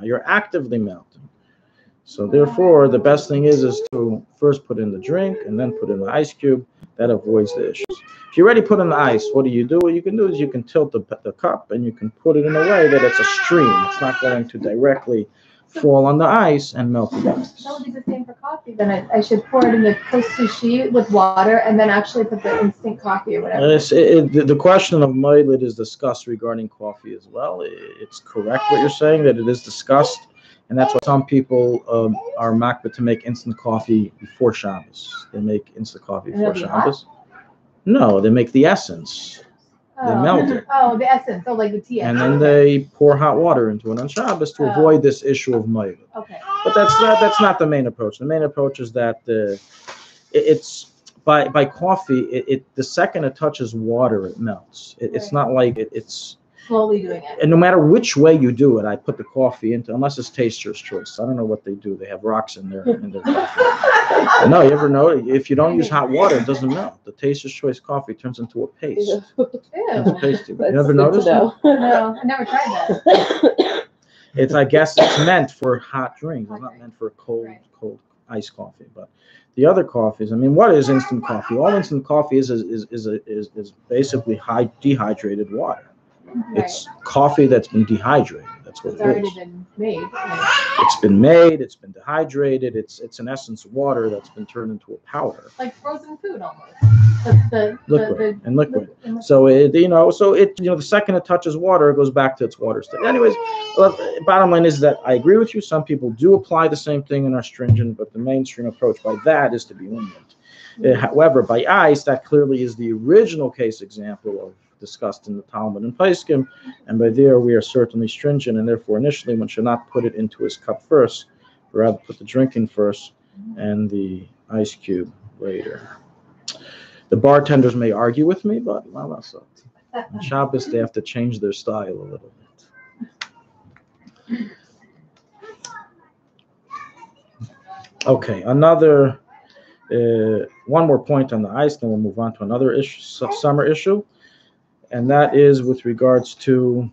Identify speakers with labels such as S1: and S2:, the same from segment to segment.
S1: Now you're actively melting. So therefore, the best thing is to first put in the drink and then put in the ice cube. That avoids the issues. If you already put in the ice, what do? What you can do is you can tilt the cup and you can put it in a way that it's a stream. It's not going to directly fall on the ice and melt the ice.
S2: That would be the same for coffee. Then I should pour it in the sushi with water and then actually put the instant coffee or whatever.
S1: The question of moiled is discussed regarding coffee as well. It's correct what you're saying, that it is discussed. And that's why some people are makbid to make instant coffee before Shabbos. They make instant coffee before Shabbos. No, they make the essence. They melt it.
S2: Oh, the essence. Oh, like the tea.
S1: And then they pour hot water into it on Shabbos to avoid this issue of moiled.
S2: Okay.
S1: But that's not the main approach. The main approach is that it's by coffee. The second it touches water, it melts. It's not like it's
S2: slowly doing it.
S1: And no matter which way you do it, I put the coffee into, unless it's taster's choice. I don't know what they do. They have rocks in their coffee. No, you ever know? If you don't use hot water, it doesn't melt. The taster's choice coffee turns into a paste. It's a pasty. You ever noticed that?
S2: No, I never tried that.
S1: I guess it's meant for hot drinks. It's not meant for cold iced coffee. But the other coffees, I mean, what is instant coffee? All instant coffee is basically dehydrated water. It's coffee that's been dehydrated. That's what it is.
S2: It's already been made.
S1: It's been made. It's been dehydrated. It's in essence water that's been turned into a powder.
S2: Like frozen food almost.
S1: Liquid. So the second it touches water, it goes back to its water state. Anyways, bottom line is that I agree with you. Some people do apply the same thing and are stringent, but the mainstream approach by that is to be lenient. However, by ice, that clearly is the original case example of discussed in the Talmud and Paiskim, and by there we are certainly stringent, and therefore initially one should not put it into his cup first, but rather put the drink in first and the ice cube later. The bartenders may argue with me, but on Shabbos they have to change their style a little bit. Okay, one more point on the ice, then we'll move on to another issue, summer issue. And that is with regards to,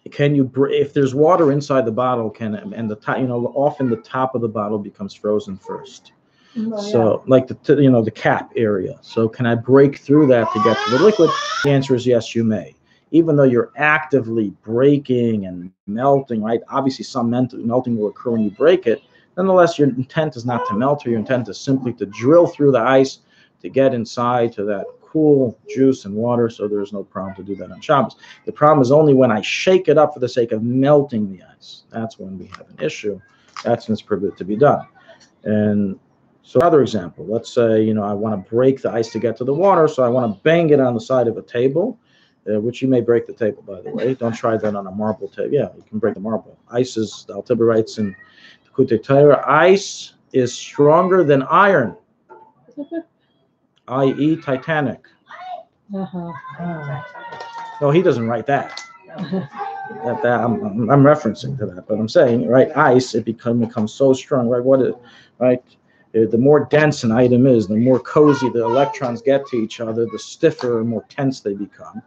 S1: if there's water inside the bottle, often the top of the bottle becomes frozen first. So like the cap area. So can I break through that to get to the liquid? The answer is yes, you may. Even though you're actively breaking and melting, right? Obviously some melting will occur when you break it. Nonetheless, your intent is not to melt, or your intent is simply to drill through the ice to get inside to that cool juice and water, so there's no problem to do that on Shabbos. The problem is only when I shake it up for the sake of melting the ice. That's when we have an issue. That's when it's permitted to be done. And so another example, let's say, I want to break the ice to get to the water, so I want to bang it on the side of a table, which you may break the table, by the way. Don't try that on a marble table. Yeah, you can break the marble. Ice is, the Al-Tibber writes in Kutei Torah, ice is stronger than iron. i.e. Titanic. No, he doesn't write that. I'm referencing to that, but I'm saying, right, ice, it becomes so strong, right? The more dense an item is, the more cozy the electrons get to each other, the stiffer and more tense they become.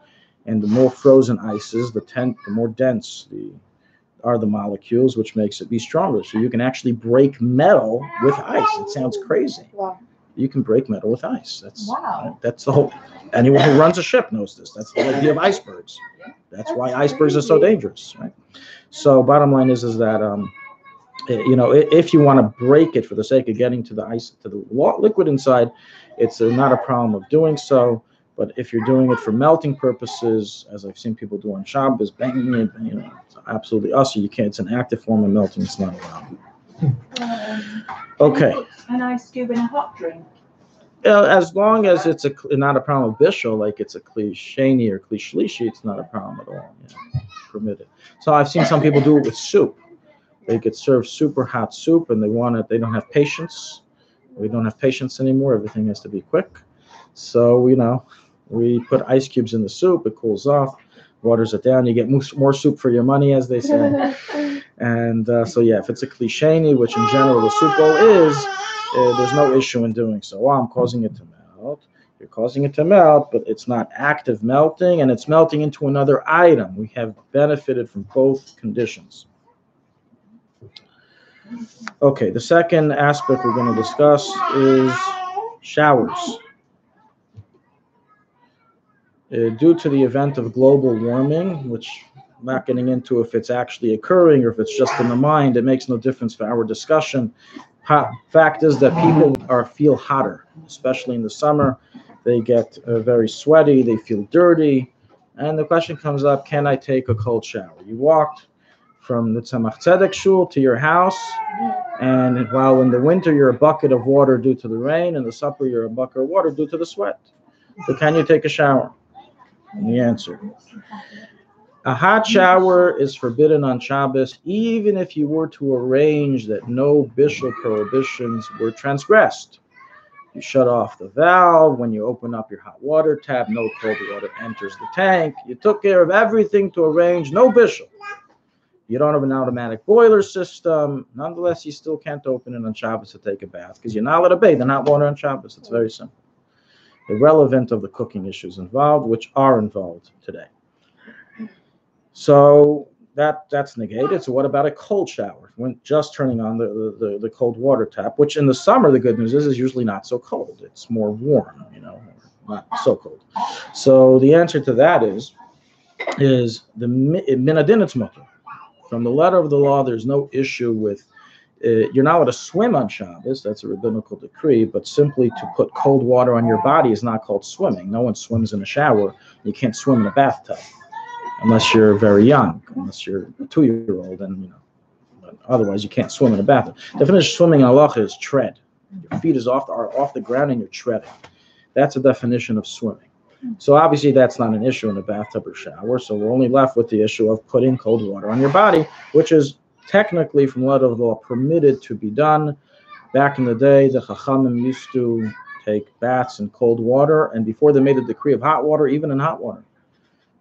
S1: And the more frozen ice is, the more dense are the molecules, which makes it be stronger. So you can actually break metal with ice. It sounds crazy. Wow. You can break metal with ice. That's the whole. Anyone who runs a ship knows this. That's the idea of icebergs. That's why icebergs are so dangerous, right? So bottom line is that if you want to break it for the sake of getting to the ice, to the liquid inside, it's not a problem of doing so. But if you're doing it for melting purposes, as I've seen people do on Shabbos, banging it, it's absolutely awesome. You can't. It's an active form of melting. It's not allowed. Okay.
S3: An ice cube in a hot drink.
S1: As long as it's not a problem of bishul, like it's a kli sheni or kli shlishi, it's not a problem at all. Permitted. So I've seen some people do it with soup. They get served super hot soup, and they don't have patience. We don't have patience anymore. Everything has to be quick. So we put ice cubes in the soup. It cools off, waters it down. You get more soup for your money, as they say. And if it's a kli sheni, which in general the soup bowl is, there's no issue in doing so. I'm causing it to melt. You're causing it to melt, but it's not active melting, and it's melting into another item. We have benefited from both conditions. Okay, the second aspect we're going to discuss is showers. Due to the event of global warming, which I'm not getting into if it's actually occurring or if it's just in the mind, it makes no difference for our discussion. Fact is that people feel hotter, especially in the summer. They get very sweaty, they feel dirty, and the question comes up, can I take a cold shower? You walked from the Tzemach Tzedek shul to your house, and while in the winter you're a bucket of water due to the rain, in the summer you're a bucket of water due to the sweat. So can you take a shower? And the answer, a hot shower is forbidden on Shabbos, even if you were to arrange that no bishul prohibitions were transgressed. You shut off the valve. When you open up your hot water tap, no cold water enters the tank. You took care of everything to arrange no bishul. You don't have an automatic boiler system. Nonetheless, you still can't open it on Shabbos to take a bath because you're not allowed to bathe in hot water on Shabbos. It's very simple. Irrelevant of the cooking issues involved, which are involved today. So that's negated. So what about a cold shower? When just turning on the cold water tap, which in the summer, the good news is usually not so cold. It's more warm, not so cold. So the answer to that is the min adin it's mutter. From the letter of the law, there's no issue with you're not allowed to swim on Shabbos. That's a rabbinical decree. But simply to put cold water on your body is not called swimming. No one swims in a shower. You can't swim in a bathtub unless you're very young, unless you're a 2-year-old, and but otherwise you can't swim in a bathtub. The definition of swimming in halacha is tread. Your feet are off the ground and you're treading. That's a definition of swimming. So obviously that's not an issue in a bathtub or shower. So we're only left with the issue of putting cold water on your body, which is technically, from the letter of the law, permitted to be done. Back in the day, the Chachamim used to take baths in cold water, and before they made a decree of hot water, even in hot water.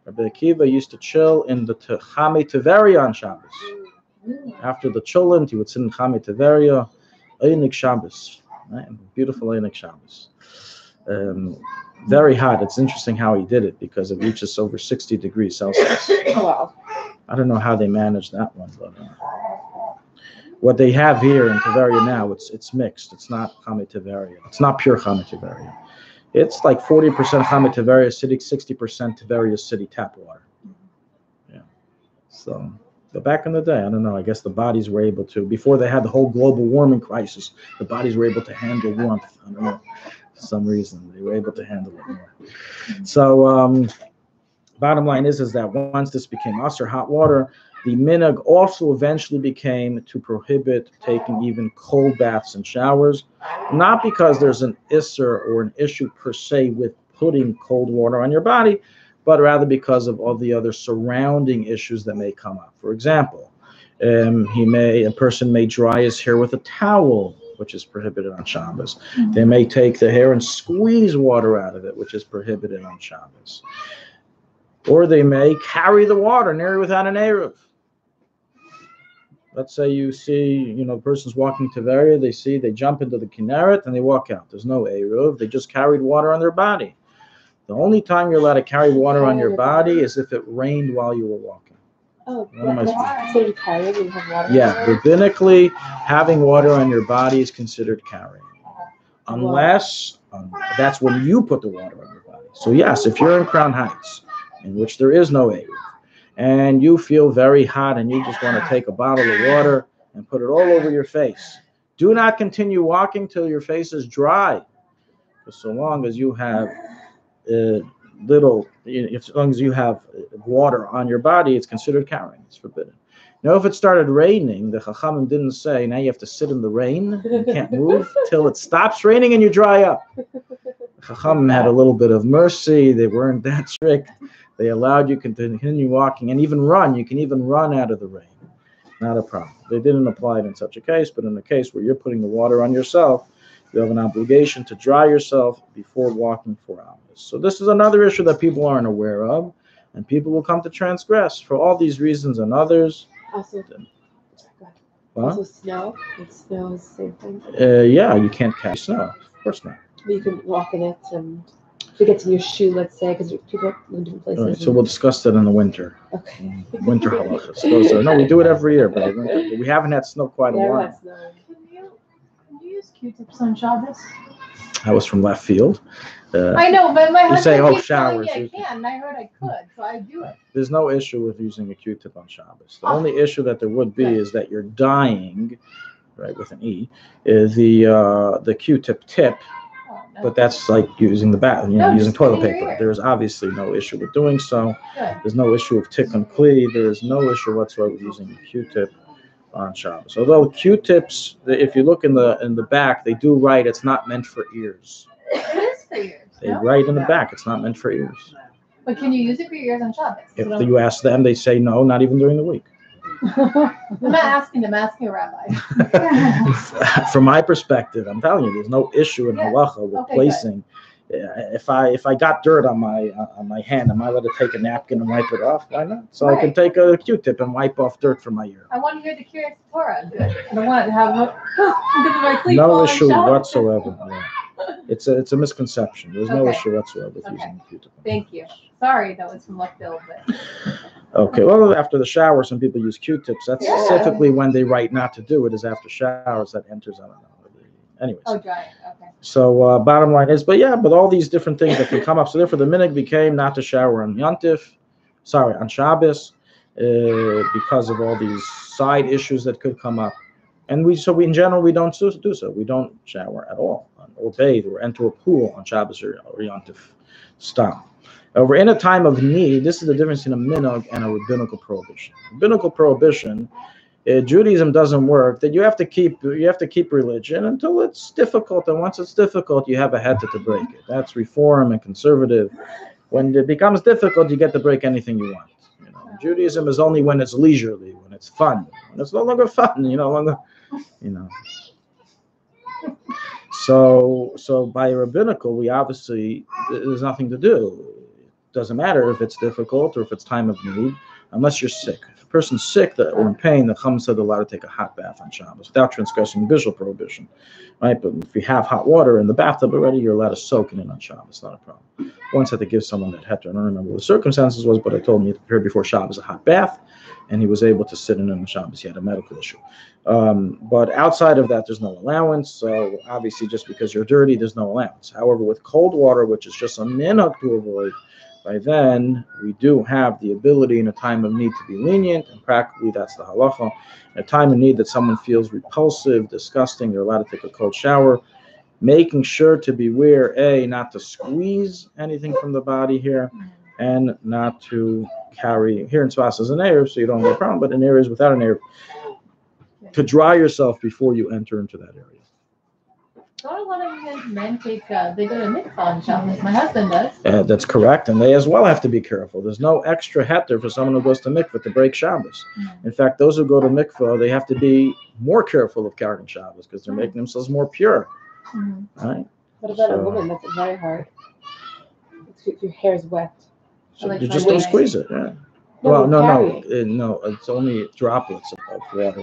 S1: Rabbi Akiva used to chill in the Chame Tiveria on Shabbos. After the chillin, he would sit in Chame Tiveria, Einik Shabbos, right? Beautiful Einik Shabbos. Very hot. It's interesting how he did it because it reaches over 60 degrees Celsius.
S2: Wow.
S1: I don't know how they managed that one, but what they have here in Tiveria now, it's mixed. It's not Chame Tiveria. It's not pure Chame Tiveria. It's like 40% Chame Tiveria City, 60% Tiveria City tap water. Yeah. So, but back in the day, I don't know. I guess the bodies were able to, before they had the whole global warming crisis, the bodies were able to handle warmth. I don't know. For some reason, they were able to handle it more. So, bottom line is that once this became usher hot water, the minhag also eventually became to prohibit taking even cold baths and showers, not because there's an isser or an issue per se with putting cold water on your body, but rather because of all the other surrounding issues that may come up. For example, a person may dry his hair with a towel, which is prohibited on Shabbos. They may take the hair and squeeze water out of it, which is prohibited on Shabbos. Or they may carry the water near without an Eruv. Let's say you see, a person's walking to Tiveria, they jump into the Kinneret and they walk out. There's no Eruv. They just carried water on their body. The only time you're allowed to carry water on your body is if it rained while you were walking.
S2: Oh, so you carry it, you have water.
S1: Yeah, rabbinically, having water on your body is considered carrying. Unless, that's when you put the water on your body. So yes, if you're in Crown Heights, in which there is no Eruv, and you feel very hot and you just want to take a bottle of water and put it all over your face, do not continue walking till your face is dry. Because so long as you have as long as you have water on your body, it's considered carrying. It's forbidden. Now, if it started raining, the Chachamim didn't say, now you have to sit in the rain, you can't move till it stops raining and you dry up. The Chachamim had a little bit of mercy. They weren't that strict. They allowed you to continue walking and even run. You can even run out of the rain. Not a problem. They didn't apply it in such a case, but in a case where you're putting the water on yourself, you have an obligation to dry yourself before walking 4 hours. So this is another issue that people aren't aware of, and people will come to transgress for all these reasons and others.
S2: Also, snow. Snow is the same thing.
S1: Yeah, you can't carry snow. Of course not.
S2: You can walk in it and
S4: to get to your shoe, let's say, because people live in different places.
S1: All right, so we'll discuss that in the winter.
S4: Okay.
S1: Winter halachas. No, we do it every year, but we haven't had snow quite a while.
S2: Can you use Q-tips on Shabbos?
S1: I was from left field.
S2: I know, but my husband
S1: say,
S2: keeps telling
S1: showers.
S2: me I can, and I heard I could, so I do it.
S1: There's no issue with using a Q-tip on Shabbos. The only issue that there would be is that you're dyeing, right, with an E, is the Q-tip tip.
S2: Oh, no.
S1: But that's like using the bath, using toilet paper. There's obviously no issue with doing so.
S2: Good.
S1: There's no issue with tikkun kli. There's no issue whatsoever with using a Q-tip on Shabbos. Although Q-tips, if you look in the back, they do write it's not meant for ears.
S2: It is for ears.
S1: They write in the back it's not meant for ears.
S2: But can you use it for your ears on Shabbos?
S1: If you ask them, they say no, not even during the week.
S2: I'm not asking them, asking a rabbi.
S1: From my perspective, I'm telling you, there's no issue in halacha with placing. If I got dirt on my hand, am I allowed to take a napkin and wipe it off? Why not? So I can take a Q-tip and wipe off dirt from my ear.
S2: I want to hear the curious Torah. I don't want to have
S1: no issue whatsoever. Yeah. It's a misconception. There's no issue whatsoever with using a Q-tip.
S2: Thank you. Sorry, that was from left field, but.
S1: Okay, well, after the shower, some people use Q-tips. That's specifically when they write not to do it, is after showers. That enters, I don't know. Anyways.
S2: Oh, dry. Okay.
S1: So bottom line is, but all these different things that can come up. So therefore, the minhag became not to shower on on Shabbos, because of all these side issues that could come up. And we in general, we don't do so. We don't shower at all, or bathe, or enter a pool on Shabbos or Yantif. Stop. We're in a time of need. This is the difference in a minhag and a rabbinical prohibition. Rabbinical prohibition, Judaism doesn't work. That you have to keep religion until it's difficult, and once it's difficult, you have a heter to break it. That's reform and conservative. When it becomes difficult, you get to break anything you want. Judaism is only when it's leisurely, when it's fun. When it's no longer fun, So by rabbinical, we obviously there's nothing to do. Doesn't matter if it's difficult or if it's time of need, unless you're sick. If a person's sick or in pain, the Chum said they're allowed to take a hot bath on Shabbos without transgressing visual prohibition, right? But if you have hot water in the bathtub already, you're allowed to soak in it on Shabbos. Not a problem. Once I had to give someone that heter. I don't remember what the circumstances was, but I told him he had to prepare before Shabbos a hot bath, and he was able to sit in it on Shabbos. He had a medical issue. But outside of that, there's no allowance. So obviously, just because you're dirty, there's no allowance. However, with cold water, which is just a minhag to avoid, by then, we do have the ability in a time of need to be lenient, and practically that's the halacha. In a time of need that someone feels repulsive, disgusting, they're allowed to take a cold shower, making sure to beware, not to squeeze anything from the body here, and not to carry, here in Tzvas is an Erev, so you don't have a problem, but in areas without an Erev, to dry yourself before you enter into that area.
S2: Don't a lot of men take, they go to mikvah on Shabbos. My husband does.
S1: That's correct, and they as well have to be careful. There's no extra heter for someone who goes to mikvah to break Shabbos. In fact, those who go to mikvah, they have to be more careful of carrying Shabbos because they're making themselves more pure. Right?
S4: What about a woman? That's very hard. If your hair is wet.
S1: So you just don't squeeze it. Yeah. Well, no, it's only droplets of water.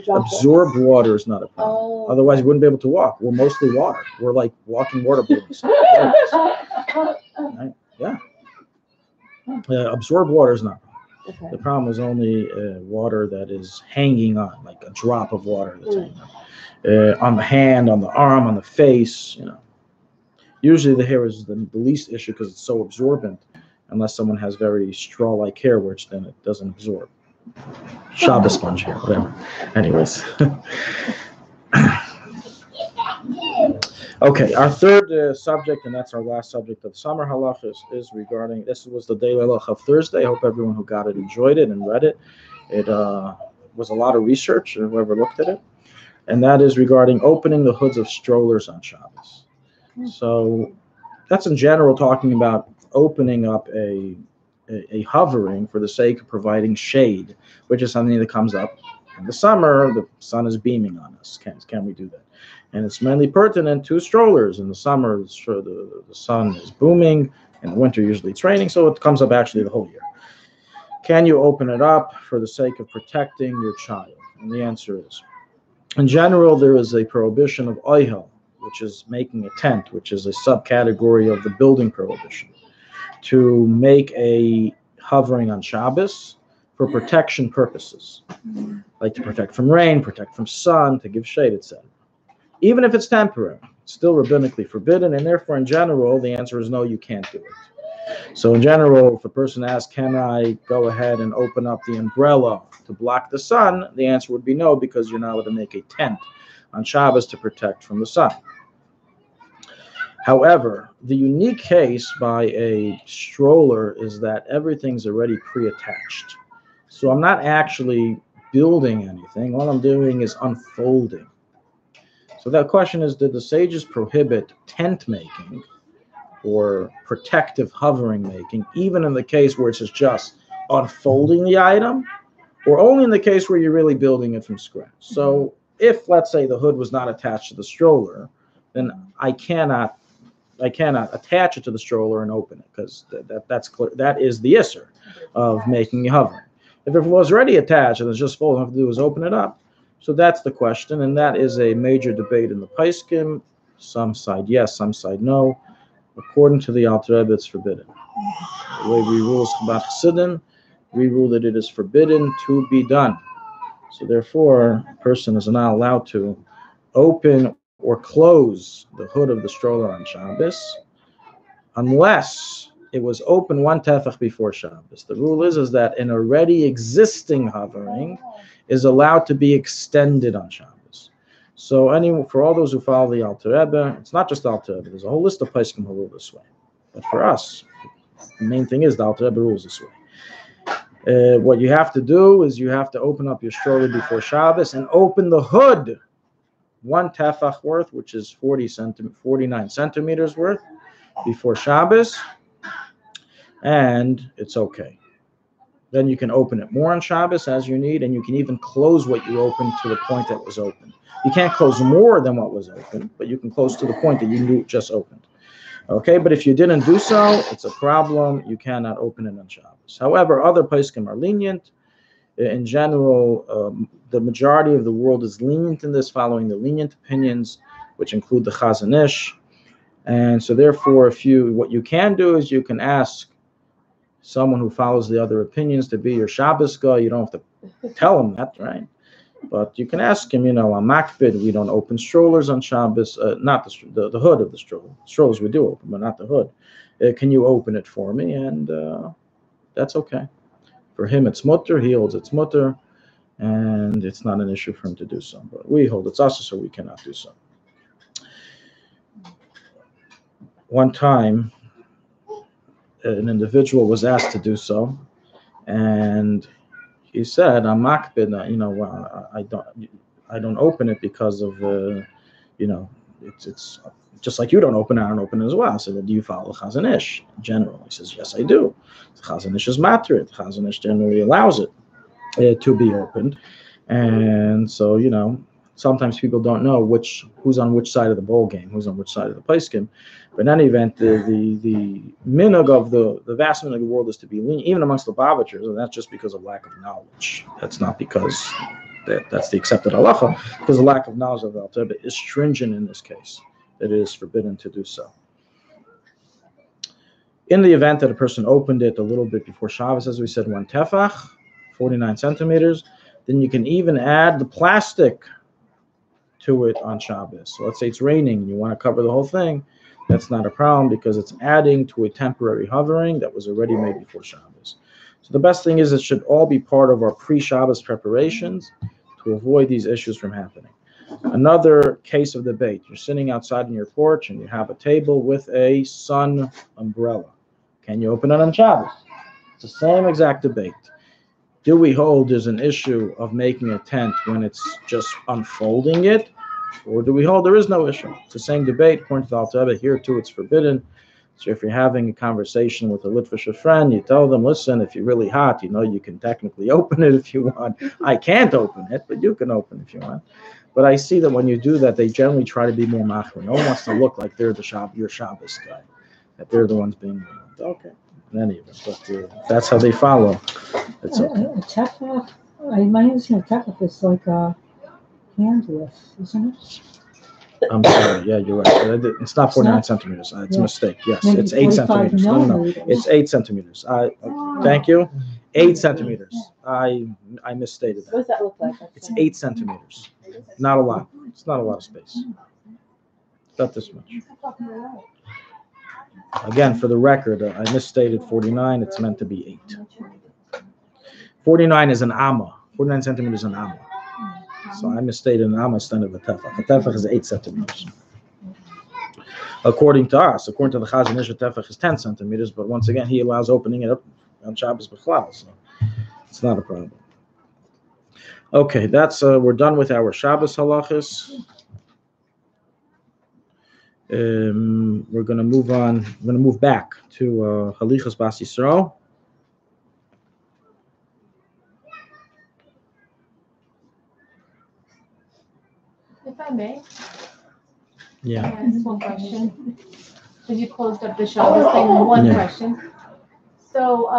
S4: Droplets.
S1: Absorbed water is not a problem. Otherwise, you wouldn't be able to walk. We're mostly water. We're like walking water balloons. Right? Yeah. Absorbed water is not a problem. Okay. The problem is only water that is hanging on, like a drop of water that's hanging on the hand, on the arm, on the face. Usually the hair is the least issue because it's so absorbent. Unless someone has very straw-like hair, which then it doesn't absorb. Shabbos sponge hair, whatever. Anyways. Okay, our third subject, and that's our last subject of summer halachas, is regarding, this was the daily halacha of Thursday. I hope everyone who got it enjoyed it and read it. It was a lot of research, whoever looked at it. And that is regarding opening the hoods of strollers on Shabbos. So that's in general talking about opening up a hovering for the sake of providing shade, which is something that comes up in the summer. The sun is beaming on us. Can we do that? And it's mainly pertinent to strollers. In the summer, the sun is booming. In the winter, usually it's raining, so it comes up actually the whole year. Can you open it up for the sake of protecting your child? And the answer is, in general, there is a prohibition of oihel, which is making a tent, which is a subcategory of the building prohibition, to make a hovering on Shabbos for protection purposes, like to protect from rain, protect from sun, to give shade, etc. Even if it's temporary, it's still rabbinically forbidden, and therefore, in general, the answer is no, you can't do it. So in general, if a person asks, can I go ahead and open up the umbrella to block the sun, the answer would be no, because you're not allowed to make a tent on Shabbos to protect from the sun. However, the unique case by a stroller is that everything's already pre-attached. So I'm not actually building anything. All I'm doing is unfolding. So that question is, did the sages prohibit tent making or protective hovering making, even in the case where it's just unfolding the item, or only in the case where you're really building it from scratch? So if, let's say, the hood was not attached to the stroller, then I cannot attach it to the stroller and open it, because that's clear. That is the isser of making a hovering. If it was already attached and it's just full, all I have to do is open it up. So that's the question, and that is a major debate in the Paiskim. Some side yes, some side no. According to the Alter Rebbe, it's forbidden. The way we rule Chabad Chassidim, we rule that it is forbidden to be done. So therefore, a person is not allowed to open or close the hood of the stroller on Shabbos unless it was open one tefach before Shabbos. The rule is that an already existing hovering is allowed to be extended on Shabbos. So for all those who follow the Alter Rebbe, it's not just the Alter Rebbe, there's a whole list of poskim who rule this way. But for us, the main thing is the Alter Rebbe rules this way. What you have to do is you have to open up your stroller before Shabbos and open the hood one tefach worth, which is 49 centimeters worth, before Shabbos, and it's okay. Then you can open it more on Shabbos as you need, and you can even close what you opened to the point that was open. You can't close more than what was open, but you can close to the point that you knew just opened. Okay, but if you didn't do so, it's a problem. You cannot open it on Shabbos. However, other poskim are lenient. In general, the majority of the world is lenient in this, following the lenient opinions, which include the Chazon Ish. And so therefore, what you can do is you can ask someone who follows the other opinions to be your Shabbos guy. You don't have to tell him that, right? But you can ask him, on Makbid, we don't open strollers on Shabbos, not the hood of the stroller. Strollers we do open, but not the hood. Can you open it for me? And that's okay. For him, it's mutter. He holds it's mutter, and it's not an issue for him to do so. But we hold it's us, so we cannot do so. One time, an individual was asked to do so, and he said, "I'm makbid. I don't open it because of it's just like you don't open it. I don't open it as well." I said, "Well, do you follow the Chazon Ish in general?" He says, "Yes, I do. The Chazon Ish is matter. The Chazon Ish generally allows it to be opened, and so sometimes people don't know who's on which side of the bowl game, who's on which side of the place game. But in any event, the minhag of the vast minhag of the world is to be lenient, even amongst the Lubavitchers, and that's just because of lack of knowledge. That's not because that's the accepted halacha, because the lack of knowledge of the Alter Rebbe is stringent in this case. It is forbidden to do so. In the event that a person opened it a little bit before Shabbos, as we said, one tefach, 49 centimeters, then you can even add the plastic to it on Shabbos. So let's say it's raining and you want to cover the whole thing. That's not a problem because it's adding to a temporary hovering that was already made before Shabbos. So the best thing is it should all be part of our pre-Shabbos preparations to avoid these issues from happening. Another case of debate. You're sitting outside on your porch and you have a table with a sun umbrella. Can you open it on Shabbos? It's the same exact debate. Do we hold there's an issue of making a tent when it's just unfolding it? Or do we hold there is no issue? It's the same debate. According to the Alter Rebbe, here too it's forbidden. So if you're having a conversation with a Litvisher friend, you tell them, listen, if you're really hot, you can technically open it if you want. I can't open it, but you can open it if you want. But I see that when you do that, they generally try to be more machmir. No one wants to look like they're your Shabbos guy, that they're the ones being ruined. Okay, in any event, but that's how they follow. It's okay.
S4: A tefach, my understanding of tefach is like a handless, isn't it?
S1: I'm sorry. Yeah, you're right. It's not 49 centimeters. It's a mistake. Yes, it's 8 centimeters. No. It's 8 centimeters. Thank you. 8 centimeters. I misstated
S4: What
S1: that.
S4: does that look like?
S1: It's 8 centimeters. Not a lot. It's not a lot of space. Not this much. Again, for the record, I misstated 49. It's meant to be 8. 49 is an amma. 49 centimeters is an amma. So I misstated an amma instead of a tefach. A tefach is 8 centimeters. According to us, according to the Chazon Ish, a tefach is 10 centimeters, but once again, he allows opening it up on Shabbos B'chlal, so it's not a problem. Okay, that's we're done with our Shabbos halachas. We're going to move on. We're going to move back to Halichas Bas Yisrael.
S2: If I may,
S1: Yeah.
S2: ask one question. Because you closed up the Shabbos thing, one question. So,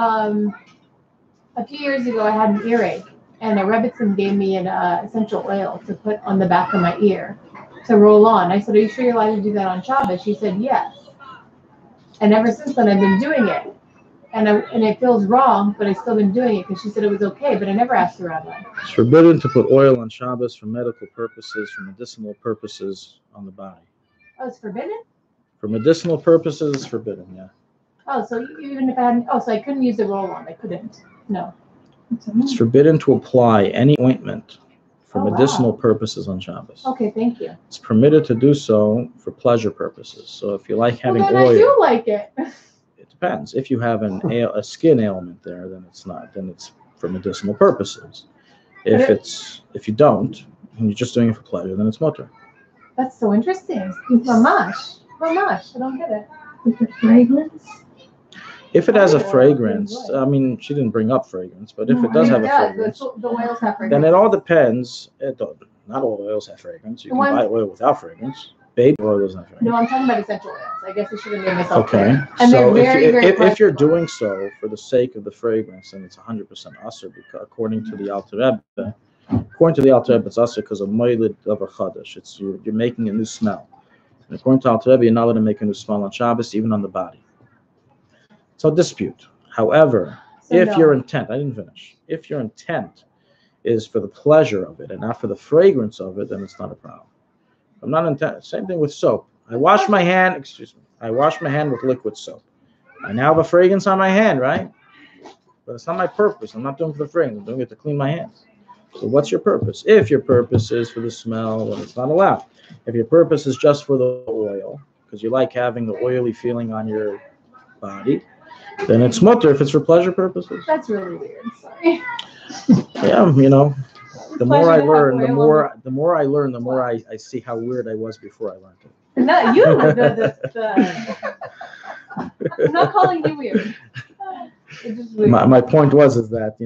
S2: a few years ago, I had an earache, and a Rebbitzin gave me an essential oil to put on the back of my ear to roll on. I said, "Are you sure you're allowed to do that on Shabbos?" She said, "Yes." And ever since then, I've been doing it, and it feels wrong, but I've still been doing it because she said it was okay. But I never asked the rabbi.
S1: It's forbidden to put oil on Shabbos for medical purposes, for medicinal purposes on the body.
S2: Oh, it's forbidden?
S1: For medicinal purposes, it's forbidden, yeah.
S2: Oh, so even if I hadn't, so I couldn't use the roll-on. I couldn't. No.
S1: It's forbidden to apply any ointment for
S2: Oh,
S1: medicinal
S2: wow.
S1: purposes on Shabbos.
S2: Okay, thank you.
S1: It's permitted to do so for pleasure purposes. So if you like having
S2: then
S1: oil,
S2: I do like it.
S1: it depends. If you have a skin ailment there, then it's not. Then it's for medicinal purposes. If you don't, and you're just doing it for pleasure, then it's mutter.
S2: That's so interesting. Mamash. I don't get it. With the fragrance?
S1: If it has a
S2: Oh,
S1: fragrance,
S2: enjoy.
S1: I mean, she didn't bring up fragrance, but if it does have a fragrance,
S2: The oils have fragrance.
S1: then it all depends. Not all oils have fragrance. You can buy oil without fragrance. Baby oil doesn't have fragrance.
S2: No, I'm talking about essential oils. I guess I should have made myself
S1: Okay,
S2: clear. And
S1: so
S2: they're very, very
S1: if you're
S2: flexible.
S1: doing so for the sake of the fragrance, then it's 100% usher, because according to the Alter Rebbe, it's usher because of moilid of a chadash. It's you're making a new smell. And according to Alter Rebbe, you're not allowed to make a new smell on Shabbos, even on the body. So dispute. However, if your intent, I didn't finish. If your intent is for the pleasure of it and not for the fragrance of it, then it's not a problem. I'm not intent. Same thing with soap. I wash my hand with liquid soap. I now have a fragrance on my hand, right? But it's not my purpose. I'm not doing it for the fragrance. I'm doing it to clean my hands. So what's your purpose? If your purpose is for the smell, then it's not allowed. If your purpose is just for the oil, because you like having the oily feeling on your body, then it's mutter if it's for pleasure purposes.
S2: That's really weird. Sorry.
S1: Yeah, the more I learn, the more I see how weird I was before I learned it.
S2: Not you. I'm not calling you weird. It's just weird.
S1: My point was that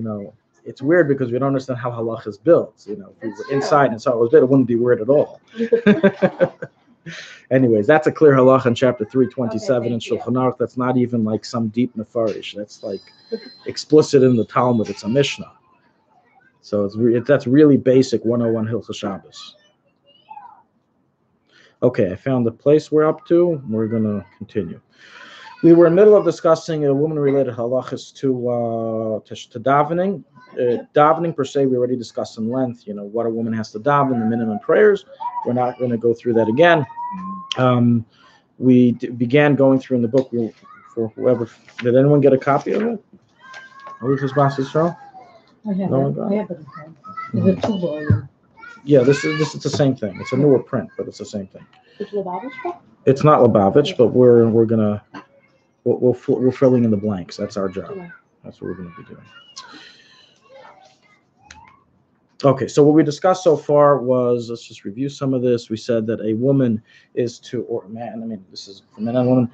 S1: it's weird because we don't understand how halacha is built. If we were inside and saw it was built, it wouldn't be weird at all. Anyways, that's a clear halacha in chapter 327 in Shulchan Aruch. That's not even like some deep nefarish. That's like explicit in the Talmud. It's a Mishnah. So that's really basic 101 Hilchos Shabbos. Okay, I found the place we're up to. We're going to continue. We were in the middle of discussing a woman-related halachas to davening. Davening per se, we already discussed in length. What a woman has to daven, the minimum prayers. We're not going to go through that again. We began going through in the book. For whoever, did anyone get a copy of it? Halichas Bas Yisrael?
S4: I have it. Is it 2 volume?
S1: Yeah, this is the same thing. It's a newer print, but it's the same thing.
S4: It's Lubavitch book?
S1: It's not Lubavitch, but we're gonna we're filling in the blanks. That's our job.
S4: Yeah.
S1: That's what we're gonna be doing. Okay, so what we discussed so far was, let's just review some of this. We said that a woman is or man, this is for men and women.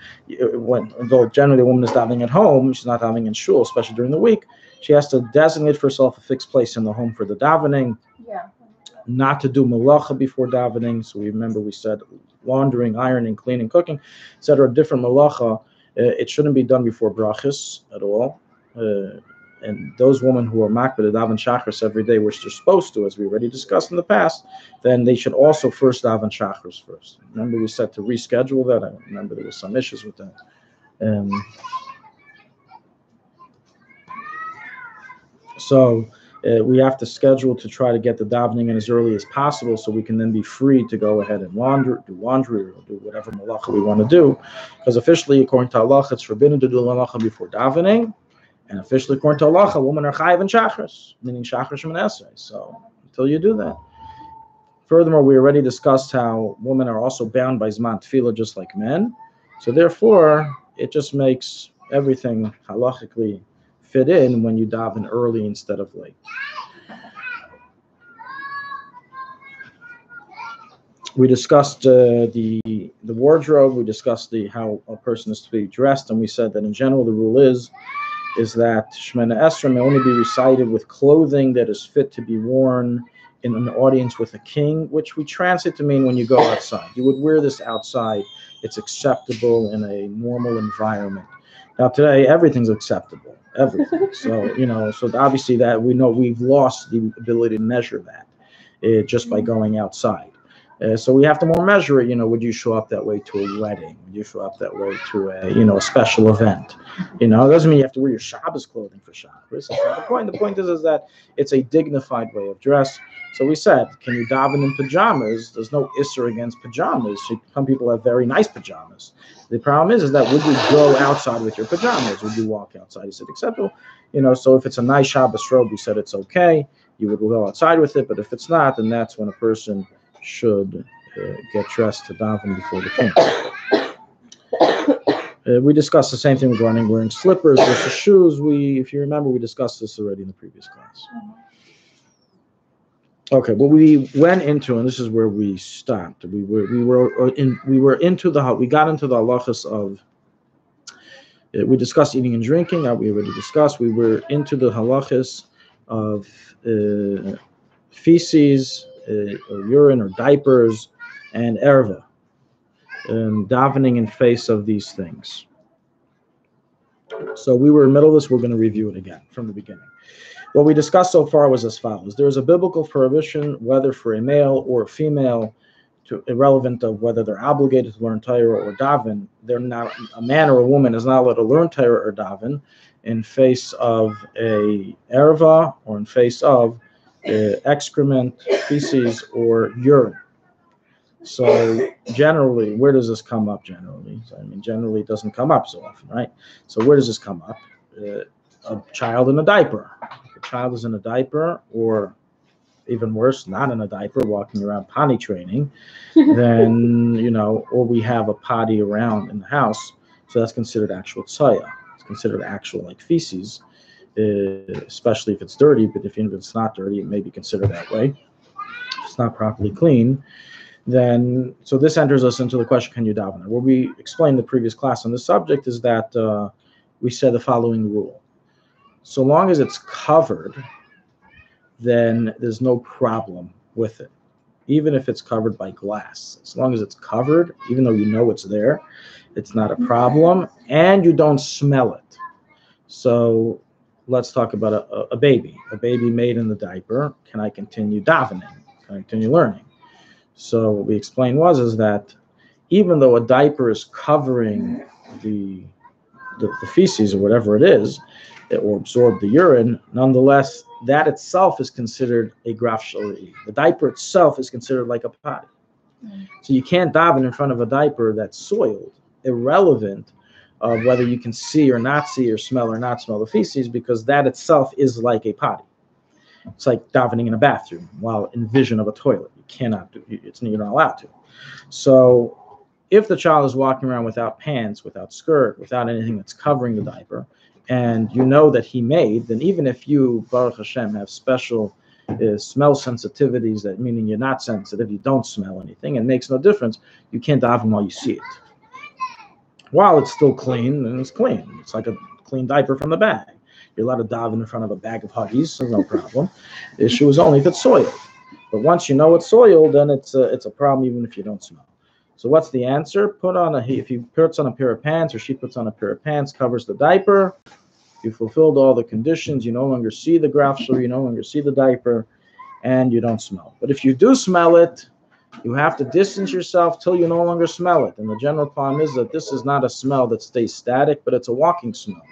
S1: Though generally a woman is davening at home, she's not davening in shul, especially during the week. She has to designate for herself a fixed place in the home for the davening.
S2: Yeah.
S1: Not to do malacha before davening. So we said laundering, ironing, cleaning, cooking, etc. Different malacha. It shouldn't be done before brachas at all. and those women who are makbid to daven shachris every day, which they're supposed to, as we already discussed in the past, then they should also first daven shachris first. Remember, we said to reschedule that. I remember there was some issues with that. So we have to schedule to try to get the davening in as early as possible, so we can then be free to go ahead and do laundry, or do whatever malacha we want to do. Because officially, according to halacha, it's forbidden to do malacha before davening, and officially, according to halacha, women are chayiv and shachris, meaning shachris and esrei. So until you do that. Furthermore, we already discussed how women are also bound by zman tefillah just like men. So therefore, it just makes everything halachically fit in when you daven early instead of late. We discussed the wardrobe. We discussed how a person is to be dressed, and we said that in general the rule is that Shemana Esrei may only be recited with clothing that is fit to be worn in an audience with a king, which we translate to mean when you go outside. You would wear this outside. It's acceptable in a normal environment. Now today, everything's acceptable, everything. So, so obviously that we know we've lost the ability to measure that just by going outside. So we have to more measure it. Would you show up that way to a wedding? Would you show up that way to a special event? It doesn't mean you have to wear your Shabbos clothing for Shabbos. That's not the point. The point is that it's a dignified way of dress. So we said, can you daven in pajamas? There's no issur against pajamas. Some people have very nice pajamas. The problem is that would you go outside with your pajamas? Would you walk outside? He said, acceptable. So if it's a nice Shabbos robe, we said it's okay. You would go outside with it. But if it's not, then that's when a person should get dressed to daven before the king. We discussed the same thing regarding wearing slippers versus shoes. If you remember, we discussed this already in the previous class. Okay, well, we went into, and this is where we stopped. We got into the halachas of. We discussed eating and drinking. That we already discussed. We were into the halachas of feces, or urine, or diapers, and erva, davening in face of these things. So we were in the middle of this. We're going to review it again from the beginning. What we discussed so far was as follows. There is a biblical prohibition, whether for a male or a female, irrelevant of whether they're obligated to learn Torah or daven. They're not, a man or a woman is not allowed to learn Torah or daven in face of a erva or in face of excrement, feces, or urine. So generally, where does this come up generally? Generally it doesn't come up so often, right? So where does this come up? A child in a diaper. If a child is in a diaper, or even worse, not in a diaper, walking around potty training, then, or we have a potty around in the house, so that's considered actual tzaya. It's considered actual like feces, especially if it's dirty, but if it's not dirty, it may be considered that way. If it's not properly clean, then, so this enters us into the question, can you daven? What we explained in the previous class on this subject is that we said the following rule. So long as it's covered, then there's no problem with it, even if it's covered by glass. As long as it's covered, even though you know it's there, it's not a problem, and you don't smell it. So let's talk about a baby made in the diaper. Can I continue davening? Can I continue learning? So what we explained is that even though a diaper is covering the feces or whatever it is, it will absorb the urine, nonetheless, that itself is considered a graf shari. The diaper itself is considered like a potty. So you can't daven in front of a diaper that's soiled, irrelevant of whether you can see or not see or smell the feces, because that itself is like a potty. It's like davening in a bathroom while in vision of a toilet. You cannot do it. You're not allowed to. So if the child is walking around without pants, without skirt, without anything that's covering the diaper, and you know that he made, then even if you, Baruch Hashem, have special smell sensitivities, that meaning you're not sensitive, you don't smell anything, it makes no difference, you can't daven while you see it. While it's still clean, then it's clean. It's like a clean diaper from the bag. You're allowed to daven in front of a bag of Huggies, so no problem. The issue is only if it's soiled. But once you know it's soiled, then it's a problem even if you don't smell. So what's the answer? If he puts on a pair of pants, or she puts on a pair of pants, covers the diaper, You fulfilled all the conditions. You no longer see the grafshur, you no longer see the diaper, and you don't smell. But if you do smell it, you have to distance yourself till you no longer smell it. And the general problem is that this is not a smell that stays static, but it's a walking smell.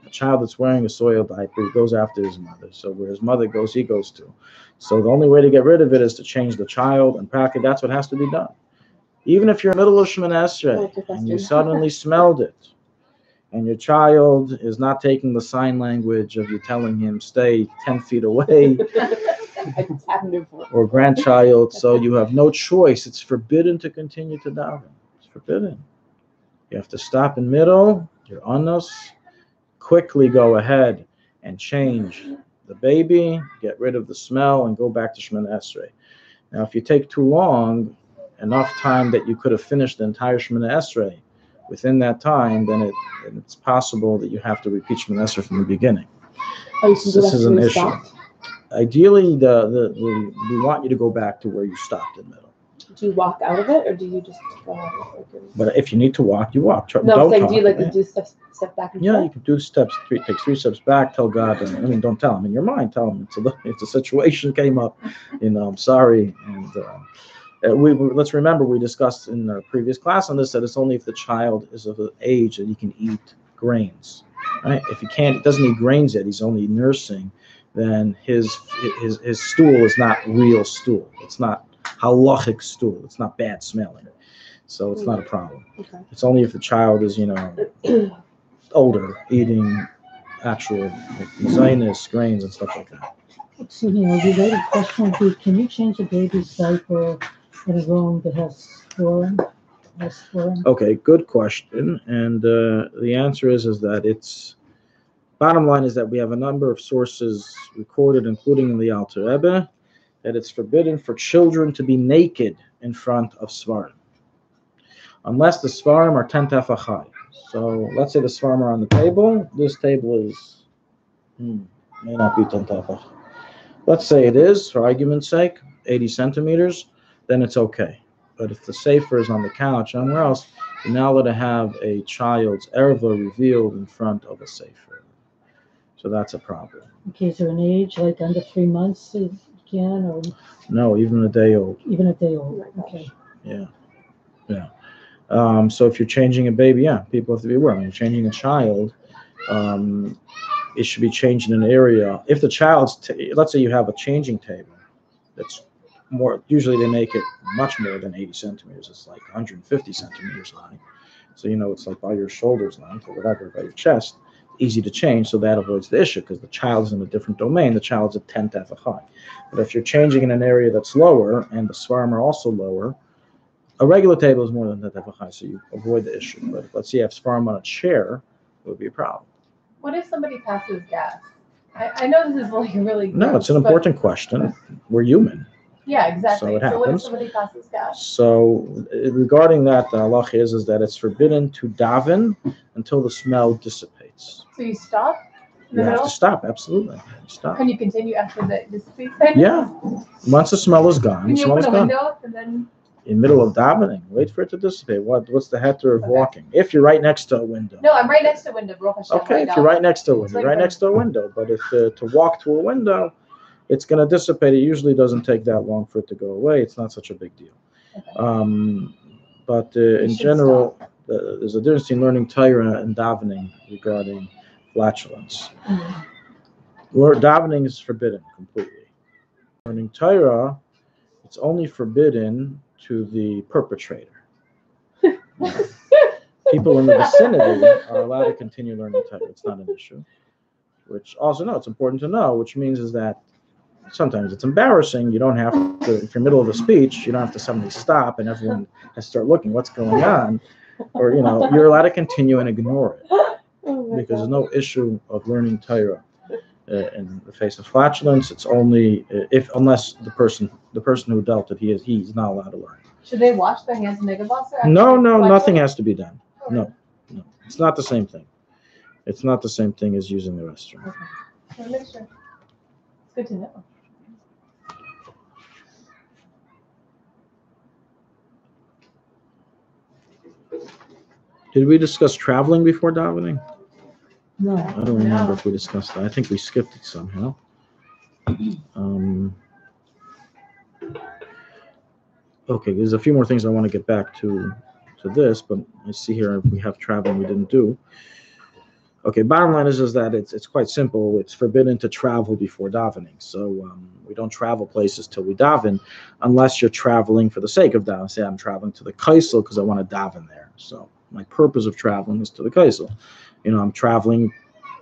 S1: A child that's wearing a soiled diaper, he goes after his mother. So where his mother goes, he goes to. So the only way to get rid of it is to change the child, and practically that's what has to be done. Even if you're in the middle of Shemoneh Esrei and you suddenly smelled it, and your child is not taking the sign language of you telling him stay 10 feet away, or grandchild, so you have no choice. It's forbidden to continue to daven. It's forbidden. You have to stop in middle, your anus, quickly go ahead and change the baby, get rid of the smell, and go back to Shemoneh Esrei. Now, if you take too long, enough time that you could have finished the entire Shemoneh Esrei within that time, then it's possible that you have to repeat Shemoneh Esrei from the beginning. This is an issue. Ideally, we want you to go back to where you stopped in the middle.
S4: Do you walk out of it, or do you just go out of it?
S1: But if you need to walk, you walk.
S4: No,
S1: don't
S4: like,
S1: talk.
S4: do you like to do step back and
S1: Yeah,
S4: forth?
S1: you can do steps. Take 3 steps back. Tell God. Don't tell him in your mind. Tell him it's a situation came up. I'm sorry. And let's remember we discussed in our previous class on this that it's only if the child is of an age that he can eat grains. Right? If he doesn't eat grains yet, he's only nursing. Then his stool is not real stool. It's not halachic stool. It's not bad smelling. So it's not a problem.
S4: Okay.
S1: It's only if the child is, older, eating actual zionist grains and stuff like that.
S5: So, related question would be, can you change a baby's diaper in a room that has flooring?
S1: Okay, good question. And the answer is that it's, bottom line is that we have a number of sources recorded, including in the Alter Rebbe, that it's forbidden for children to be naked in front of Svarim, unless the Svarim are 10 tefach high. So let's say the Svarim are on the table. This table is, may not be 10 tefach. Let's say it is, for argument's sake, 80 centimeters, then it's okay. But if the sefer is on the couch, somewhere else, you're not allowed to have a child's erva revealed in front of a sefer. So that's a problem.
S5: Okay, is there an age, like under 3 months you can, or?
S1: No, even a day old.
S5: Even a day old, okay.
S1: Yeah. So if you're changing a baby, people have to be aware. When you're changing a child, it should be changed in an area. If the child's, let's say you have a changing table that's more, usually they make it much more than 80 centimeters. It's like 150 centimeters high. So, it's like by your shoulders length or whatever, by your chest, easy to change. So that avoids the issue because the child's in a different domain. The child's at 10 tefach high. But if you're changing in an area that's lower and the svarim are also lower, a regular table is more than 10 tefach high, so you avoid the issue. But let's say you have svarim on a chair, it would be a problem.
S2: What if somebody passes gas? I know this is like really gross,
S1: No, it's an important question. We're human.
S2: Yeah, exactly.
S1: So it
S2: what if
S1: happens.
S2: somebody passes gas?
S1: So regarding that, the halacha is that it's forbidden to daven until the smell dissipates.
S2: So you stop in the
S1: You have
S2: middle?
S1: to stop, absolutely. Stop.
S2: Can you continue after the dissipates?
S1: Yeah. Once the smell is gone,
S2: Can
S1: the
S2: you
S1: smell is
S2: open a
S1: gone.
S2: window up and then?
S1: In the middle of davening, wait for it to dissipate. What's the heter of
S2: Okay.
S1: walking? If you're right next to a window.
S2: No, I'm right next to a window. Baruch Hashem,
S1: Okay,
S2: right
S1: if you're
S2: now.
S1: right next to a window,
S2: It's like
S1: right next to a window. But if to walk to a window, it's going to dissipate. It usually doesn't take that long for it to go away. It's not such a big deal.
S2: Okay.
S1: But
S2: You
S1: in
S2: should
S1: general, there's a difference between learning Torah and davening regarding flatulence. Where davening is forbidden completely. Learning Torah, it's only forbidden to the perpetrator. People in the vicinity are allowed to continue learning Torah. It's not an issue. Which also, it's important to know, which means is that sometimes it's embarrassing. You don't have to, if you're in the middle of a speech, you don't have to suddenly stop and everyone has to start looking what's going on. Or, you're allowed to continue and ignore it. Because there's no issue of learning Torah in the face of flatulence. It's only unless the person who dealt it, he's not allowed to learn.
S2: Should they wash their hands in Megabosser?
S1: No, nothing has to be done. No, it's not the same thing. It's not the same thing as using the restroom.
S2: Okay. Make sure. It's good to know.
S1: Did we discuss traveling before davening?
S5: No.
S1: I don't remember if we discussed that. I think we skipped it somehow. Okay, there's a few more things I want to get back to this, but I see here we have traveling we didn't do. Okay, bottom line is that it's quite simple. It's forbidden to travel before davening. So we don't travel places till we daven, unless you're traveling for the sake of davening. Say I'm traveling to the kaisel because I want to daven there. So my purpose of traveling is to the kaisel. I'm traveling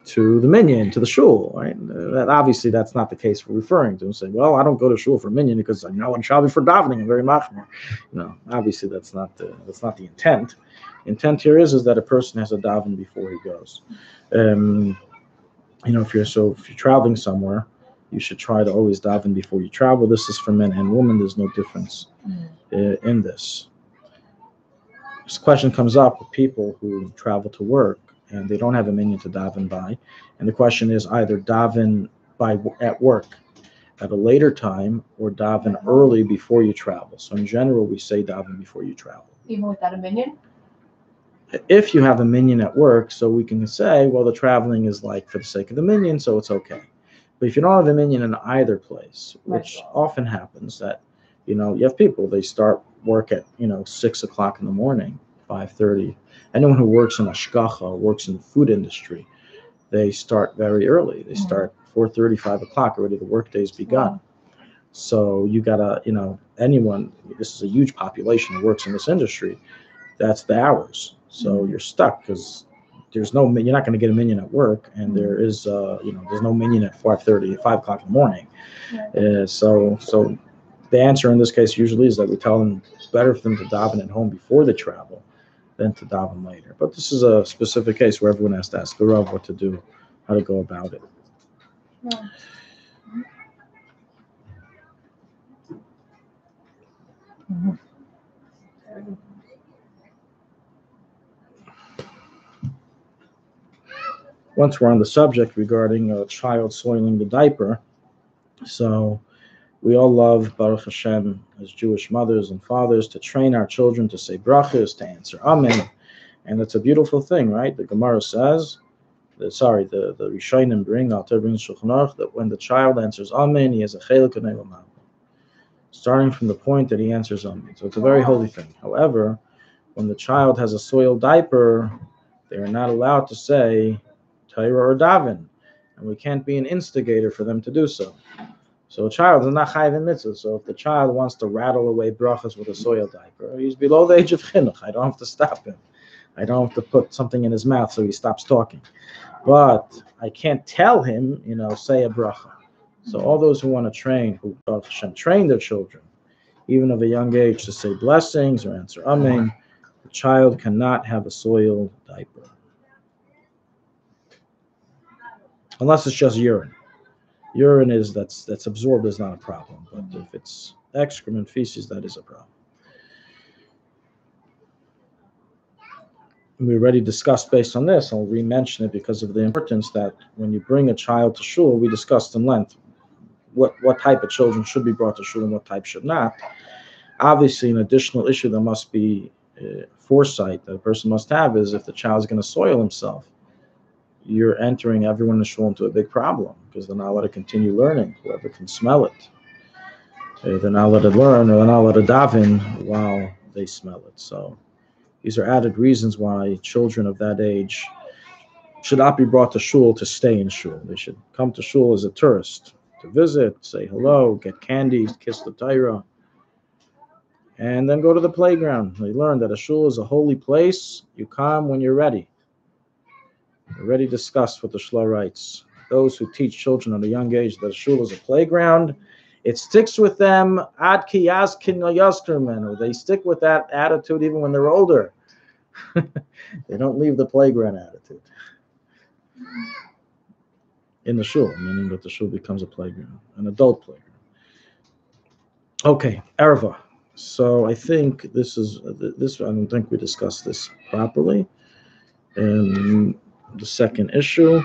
S1: to the minyan, to the shul, right? That obviously that's not the case we're referring to. Say, well, I don't go to shul for minyan because I know I'm traveling for davening. I'm very machmir. Obviously that's not the intent. Intent here is that a person has to daven before he goes. If you're traveling somewhere, you should try to always daven before you travel. This is for men and women. There's no difference in this. This question comes up with people who travel to work and they don't have a minyan to daven by, and the question is either daven at work at a later time or daven early before you travel. So in general, we say daven before you travel.
S2: Even without a minyan?
S1: If you have a minyan at work, so we can say, well, the traveling is like for the sake of the minyan, so it's okay. But if you don't have a minyan in either place, which often happens, that you have people, they start work at 6 o'clock in the morning, 5:30. Anyone who works in ashgacha or works in the food industry, they start very early. They start 4:30, 5 o'clock already. The workday's begun. Wow. So you gotta, anyone. This is a huge population who works in this industry. That's the hours. So you're stuck because you're not going to get a minyan at work, and there is, there's no minyan at 5:30, 5 o'clock in the morning. So the answer in this case usually is that we tell them it's better for them to daven at home before they travel than to daven later. But this is a specific case where everyone has to ask the Rav what to do, how to go about it. Once we're on the subject regarding a child soiling the diaper, so we all love, Baruch Hashem, as Jewish mothers and fathers, to train our children to say brachas, to answer amen, and it's a beautiful thing, right? The Gemara says, the Rishonim bring, Alter brings Shulchan Aruch, that when the child answers amen, he has a chelik in Olam, starting from the point that he answers amen. So it's a very holy thing. However, when the child has a soiled diaper, they are not allowed to say Torah or daven, and we can't be an instigator for them to do so. So a child is not chayiv in mitzvah. So if the child wants to rattle away brachas with a soiled diaper, he's below the age of chinuch. I don't have to stop him. I don't have to put something in his mouth so he stops talking. But I can't tell him, say a bracha. So all those who want to train, who Baruch Hashem train their children, even of a young age, to say blessings or answer amen, the child cannot have a soiled diaper. Unless it's just urine. Urine that's absorbed is not a problem, but if it's excrement, feces, that is a problem. We already discussed based on this. I'll re-mention it because of the importance that when you bring a child to shul, we discussed in length what type of children should be brought to shul and what type should not. Obviously, an additional issue that must be foresight that a person must have is if the child is going to soil himself, you're entering everyone in the shul into a big problem because they're not allowed to continue learning. Whoever can smell it, they're not allowed to learn, or they're not allowed to daven while they smell it. So these are added reasons why children of that age should not be brought to shul to stay in shul. They should come to shul as a tourist, to visit, say hello, get candy, kiss the Torah, and then go to the playground. They learn that a shul is a holy place. You come when you're ready. Already discussed what the Shla writes. Those who teach children at a young age that a shul is a playground, it sticks with them ad ki yazkin yaskermen, or they stick with that attitude even when they're older. They don't leave the playground attitude in the shul, meaning that the shul becomes a playground, an adult playground. Okay, Erva. So I think this. I don't think we discussed this properly. The second issue.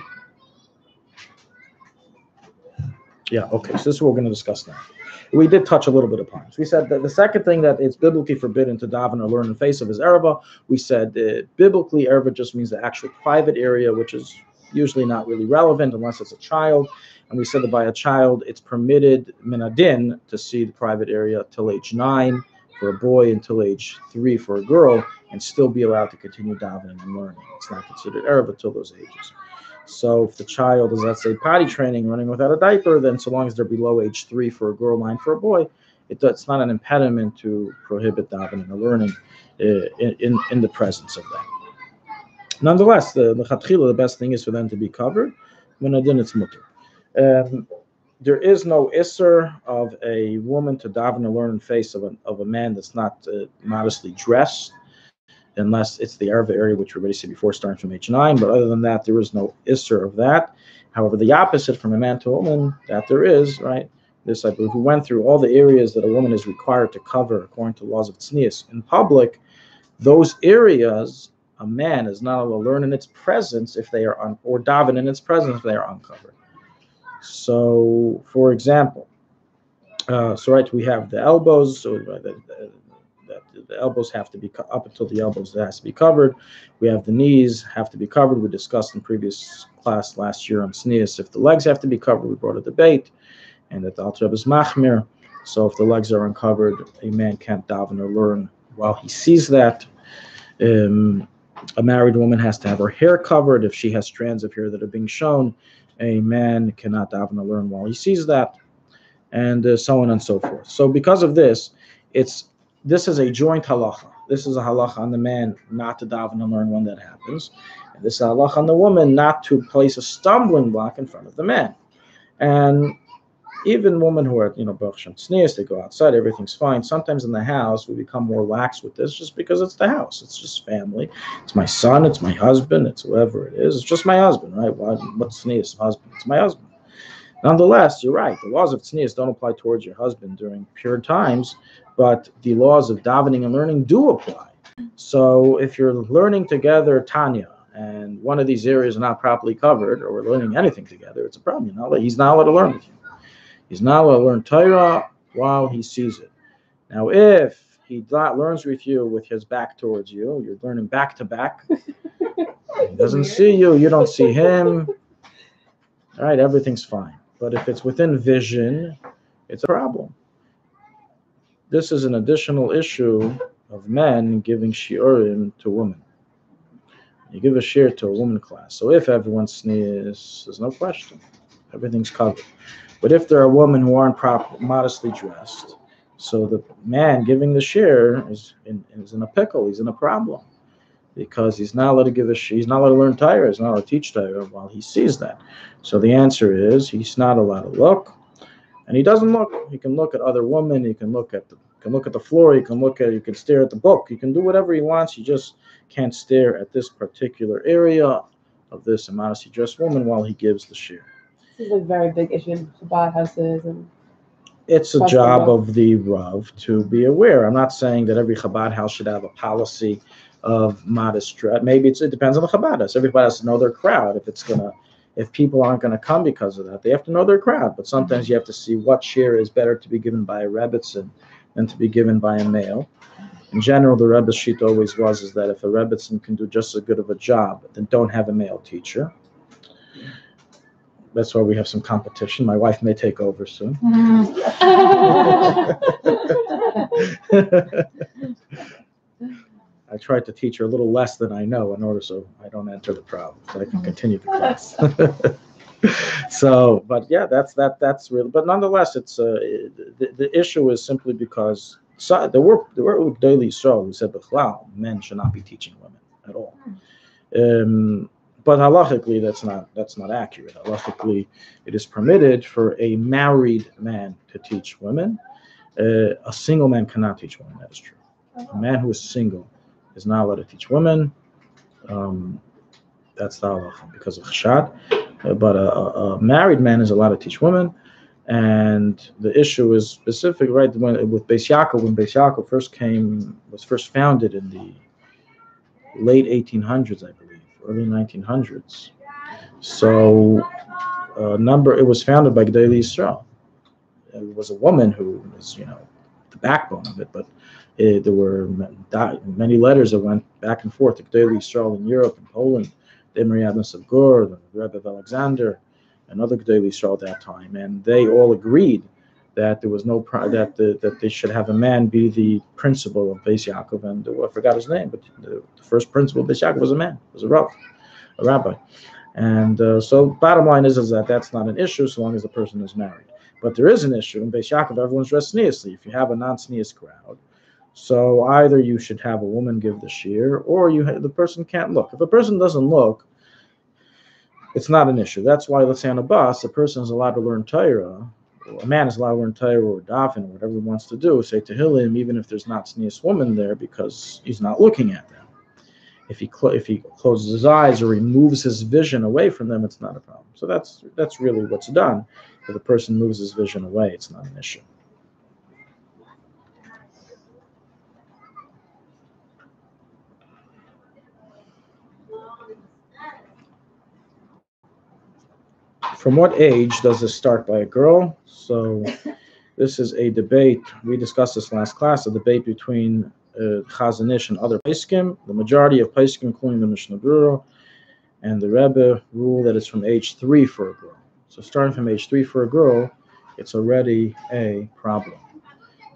S1: Yeah, okay, so this is what we're going to discuss now. We did touch a little bit upon it. We said that the second thing that it's biblically forbidden to daven or learn in face of is erva. We said biblically erva just means the actual private area, which is usually not really relevant unless it's a child. And we said that by a child, it's permitted minadin to see the private area till age 9 for a boy, until age 3 for a girl, and still be allowed to continue davening and learning. It's not considered Erev until those ages. So if the child is, let's say, potty training, running without a diaper, then so long as they're below age 3 for a girl, 9 for a boy, it's not an impediment to prohibit davening or learning in the presence of that. Nonetheless, the chatchila, the best thing is for them to be covered. Minadin, it's mutter. There is no isser of a woman to daven or learn in face of a man that's not modestly dressed, unless it's the Arva area, which we already said before, starting from H9. But other than that, there is no isser of that. However, the opposite from a man to a woman, that there is, right? This, I believe, we went through all the areas that a woman is required to cover according to laws of tznius in public. Those areas, a man is not allowed to learn in its presence if they are or daven in its presence if they are uncovered. So, for example, we have the elbows. So the elbows have to be up until the elbows. That has to be covered. We have the knees have to be covered. We discussed in previous class last year on tznius if the legs have to be covered. We brought a debate, and that the Alter Rebbe is machmir. So if the legs are uncovered, a man can't daven or learn while he sees that. A married woman has to have her hair covered. If she has strands of hair that are being shown, a man cannot daven or learn while he sees that, and so on and so forth. So because of this, this is a joint halacha. This is a halacha on the man not to daven and learn when that happens. And this is a halacha on the woman not to place a stumbling block in front of the man. And even women who are, Baruch Shem tznius, they go outside, everything's fine. Sometimes in the house, we become more lax with this just because it's the house. It's just family. It's my son, it's my husband, it's whoever it is. It's just my husband, right? What's tznius? Husband. It's my husband. Nonetheless, you're right. The laws of tznius don't apply towards your husband during pure times, but the laws of davening and learning do apply. So if you're learning together Tanya, and one of these areas is not properly covered, or we're learning anything together, it's a problem. He's not allowed to learn with you. He's not allowed to learn Torah while he sees it. Now, if he learns with you with his back towards you, you're learning back to back. He doesn't see you, you don't see him. All right, everything's fine. But if it's within vision, it's a problem. This is an additional issue of men giving shiurim to women. You give a shiur to a woman class. So if everyone's tznius, there's no question. Everything's covered. But if there are women who aren't modestly dressed, so the man giving the shiur is in a pickle. He's in a problem because he's not allowed to give he's not allowed to learn Torah. He's not allowed to teach Torah while he sees that. So the answer is he's not allowed to look, and he doesn't look. He can look at other women. He can look at the floor. He can stare at the book. He can do whatever he wants. He just can't stare at this particular area of this immodestly dressed woman while he gives the shiur.
S4: This is a very big issue in Chabad houses. And
S1: it's a job of the Rav to be aware. I'm not saying that every Chabad house should have a policy of modest dress. Maybe it depends on the Chabad house. Everybody has to know their crowd. If people aren't going to come because of that, they have to know their crowd. But sometimes you have to see what shiur is better to be given by a Rebbitzin than to be given by a male. In general, the Rebbe's sheet always is that if a Rebbitzin can do just as good of a job, then don't have a male teacher. That's why we have some competition. My wife may take over soon. I tried to teach her a little less than I know in order so I don't enter the problem, so I can continue the class. So, but yeah, that's real. But nonetheless, it's the issue is simply because there were daily Yisrael who said that men should not be teaching women at all. But halachically, that's not accurate. Halachically, it is permitted for a married man to teach women. A single man cannot teach women. That is true. A man who is single is not allowed to teach women. That's the halacha because of chashad. But a married man is allowed to teach women. And the issue is specific, right? With Beis Yaakov, when Beis Yaakov was first founded in the late 1800s, I believe. Early 1900s. So it was founded by Gedolei Yisrael. It was a woman who was, the backbone of it, but there were many letters that went back and forth to Gedolei Yisrael in Europe and Poland the Emiryadim of Gur, the Rebbe of Alexander, and other Gedolei Yisrael at that time, and they all agreed that there was that they should have a man be the principal of Beis Yaakov, and I forgot his name, but the first principal of Beis Yaakov was a man, was a rabbi. And so bottom line is that that's not an issue so long as the person is married. But there is an issue in Beis Yaakov, everyone's dressed tzniusly. If you have a non-tznius crowd, so either you should have a woman give the shear, or the person can't look. If a person doesn't look, it's not an issue. That's why, let's say on a bus, a person is allowed to learn Torah, or a man is allowed to learn Torah or daven, or whatever he wants to do, say Tehillim, even if there's not tznius woman there, because he's not looking at them. If he closes his eyes or removes his vision away from them, it's not a problem. So that's really what's done. If the person moves his vision away, it's not an issue. From what age does this start by a girl? So this is a debate. We discussed this last class, a debate between Chazon Ish and other Poskim. The majority of Poskim, including the Mishnah Berurah and the Rebbe, rule that it's from age 3 for a girl. So starting from age 3 for a girl, it's already a problem.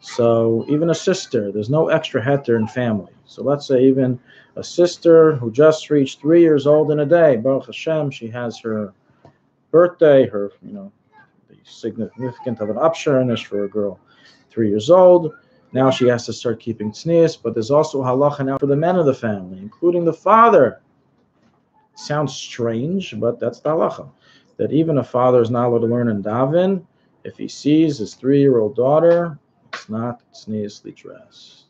S1: So even a sister, there's no extra heter in family. So let's say even a sister who just reached 3 years old in a day, Baruch Hashem, she has her birthday, her, the significant of an upshurnish for a girl, 3 years old. Now she has to start keeping tznius, but there's also halacha now for the men of the family, including the father. Sounds strange, but that's the halacha. That even a father is not allowed to learn in daven if he sees his 3-year-old daughter, it's not tzniusly dressed.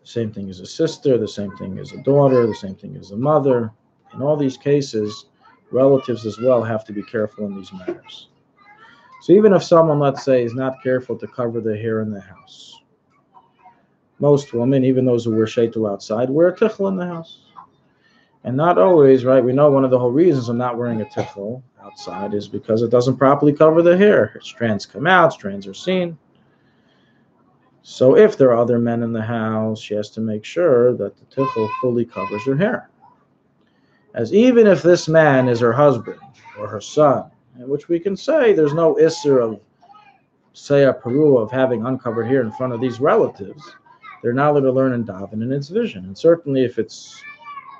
S1: Same thing as a sister, the same thing as a daughter, the same thing as a mother. In all these cases, relatives as well have to be careful in these matters. So even if someone, let's say, is not careful to cover their hair in the house, most women, even those who wear sheitel outside, wear a tichel in the house. And not always, right? We know one of the whole reasons of not wearing a tichel outside is because it doesn't properly cover the hair. Strands come out, strands are seen. So if there are other men in the house, she has to make sure that the tichel fully covers her hair. As even if this man is her husband or her son, in which we can say there's no isser of, say, a peru of having uncovered hair in front of these relatives, they're not allowed to learn in daven in its vision. And certainly if it's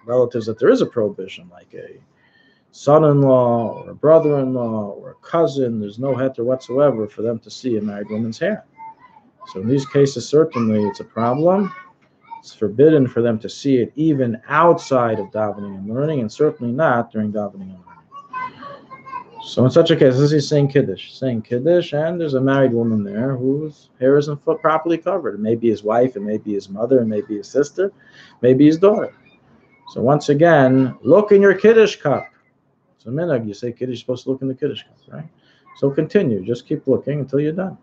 S1: relatives that there is a prohibition, like a son-in-law or a brother-in-law or a cousin, there's no heter whatsoever for them to see a married woman's hair. So in these cases, certainly it's a problem. It's forbidden for them to see it even outside of davening and learning, and certainly not during davening and learning. So in such a case, this is saying Kiddush, and there's a married woman there whose hair isn't properly covered. It may be his wife, it may be his mother, it may be his sister, maybe his daughter. So once again, look in your Kiddush cup. So minhag, you say Kiddush, you're supposed to look in the Kiddush cup, right? So continue, just keep looking until you're done.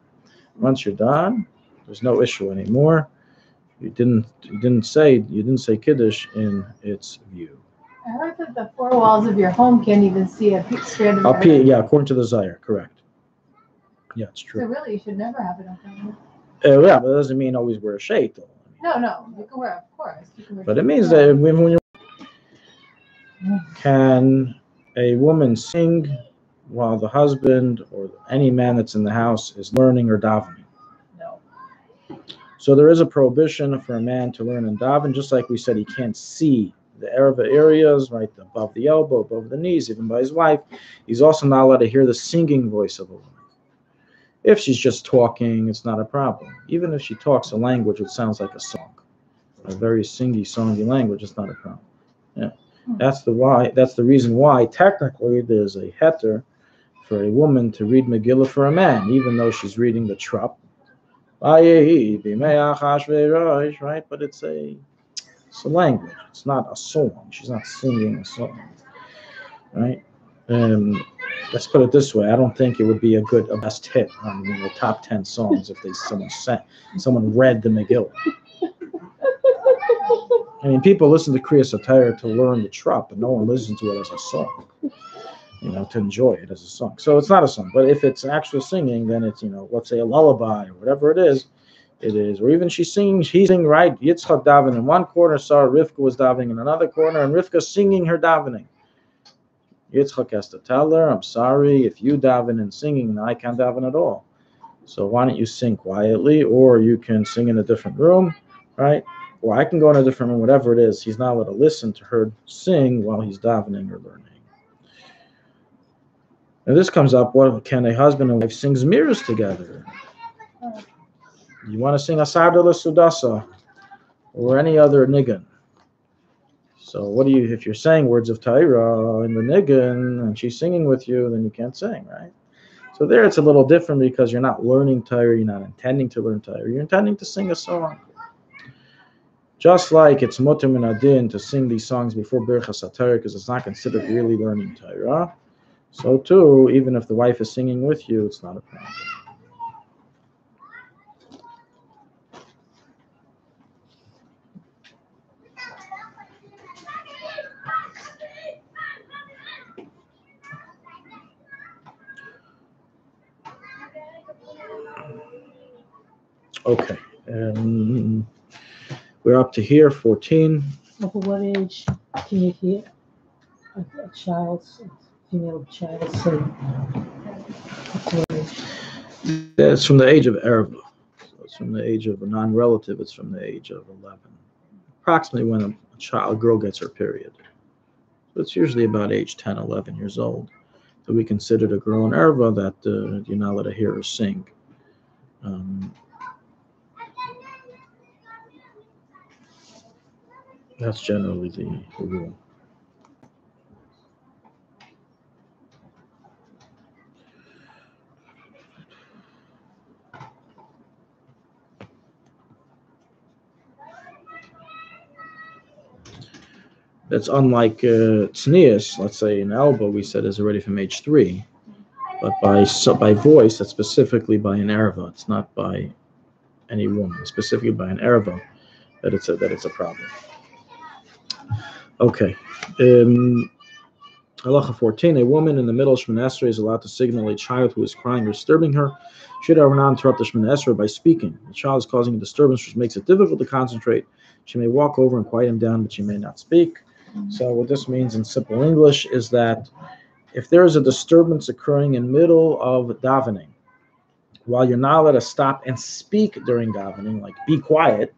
S1: Once you're done, there's no issue anymore. You didn't say Kiddush in its view.
S2: I heard that the 4 walls of your home can't even see a strand of hair.
S1: Yeah, according to the Zayar, correct. Yeah, it's true.
S2: So really, you should never have it open.
S1: Yeah, but that doesn't mean always wear a shade, though.
S2: No, you can wear, of course. You can wear
S1: But it means that when you can a woman sing while the husband or any man that's in the house is learning or davening?
S2: No.
S1: So there is a prohibition for a man to learn and daven, just like we said he can't see the Ereva areas, right above the elbow, above the knees, even by his wife. He's also not allowed to hear the singing voice of a woman. If she's just talking, it's not a problem. Even if she talks a language, it sounds like a song, a very songy language. It's not a problem. Yeah, that's the reason why technically there's a heter for a woman to read Megillah for a man, even though she's reading the Trup. Right, but it's a language. It's not a song. She's not singing a song, right? Let's put it this way. I don't think it would be a best hit on the top 10 songs if someone read the Megillah. I mean, people listen to Kriya Satire to learn the Trup, but no one listens to it as a song, to enjoy it as a song. So it's not a song. But if it's actual singing, then it's, let's say a lullaby or whatever it is, it is. Or even he's singing right. Yitzchak davening in one corner, Sarah Rivka was davening in another corner, and Rivka's singing her davening. Yitzchak has to tell her, I'm sorry, if you daven and singing, I can't daven at all. So why don't you sing quietly, or you can sing in a different room, right? Or I can go in a different room, whatever it is. He's not allowed to listen to her sing while he's davening or learning. And this comes up, what can a husband and wife sing mirrors together? You want to sing Asada Sudasa or any other nigun. So what do you, if you're saying words of Torah in the nigun and she's singing with you, then you can't sing, right? So there it's a little different because you're not learning Torah, you're not intending to learn Torah, you're intending to sing a song. Just like it's mutter min adin to sing these songs before Birchas HaTorah because it's not considered really learning Torah. So too, even if the wife is singing with you, it's not a problem. Okay, we're up to here, 14.
S5: At what age can you hear a female child sing?
S1: That's from the age of Erva. So it's from the age of a non-relative, it's from the age of 11. Approximately when a girl gets her period. So it's usually about age 10, 11 years old. So we consider a girl in Erva that you're not allowed to hear her sing. That's generally the rule. That's unlike tznius. Let's say an elbow, we said, is already from age 3, but by voice, that's specifically by an erva. It's not by any woman. It's specifically by an erva that it's a problem. Okay. Halacha 14. A woman in the middle of Shemoneh Esrei is allowed to signal a child who is crying or disturbing her. Should her not interrupt the Shemoneh Esrei by speaking. The child is causing a disturbance which makes it difficult to concentrate. She may walk over and quiet him down, but she may not speak. So what this means in simple English is that if there is a disturbance occurring in middle of davening, while you're not allowed to stop and speak during davening, like be quiet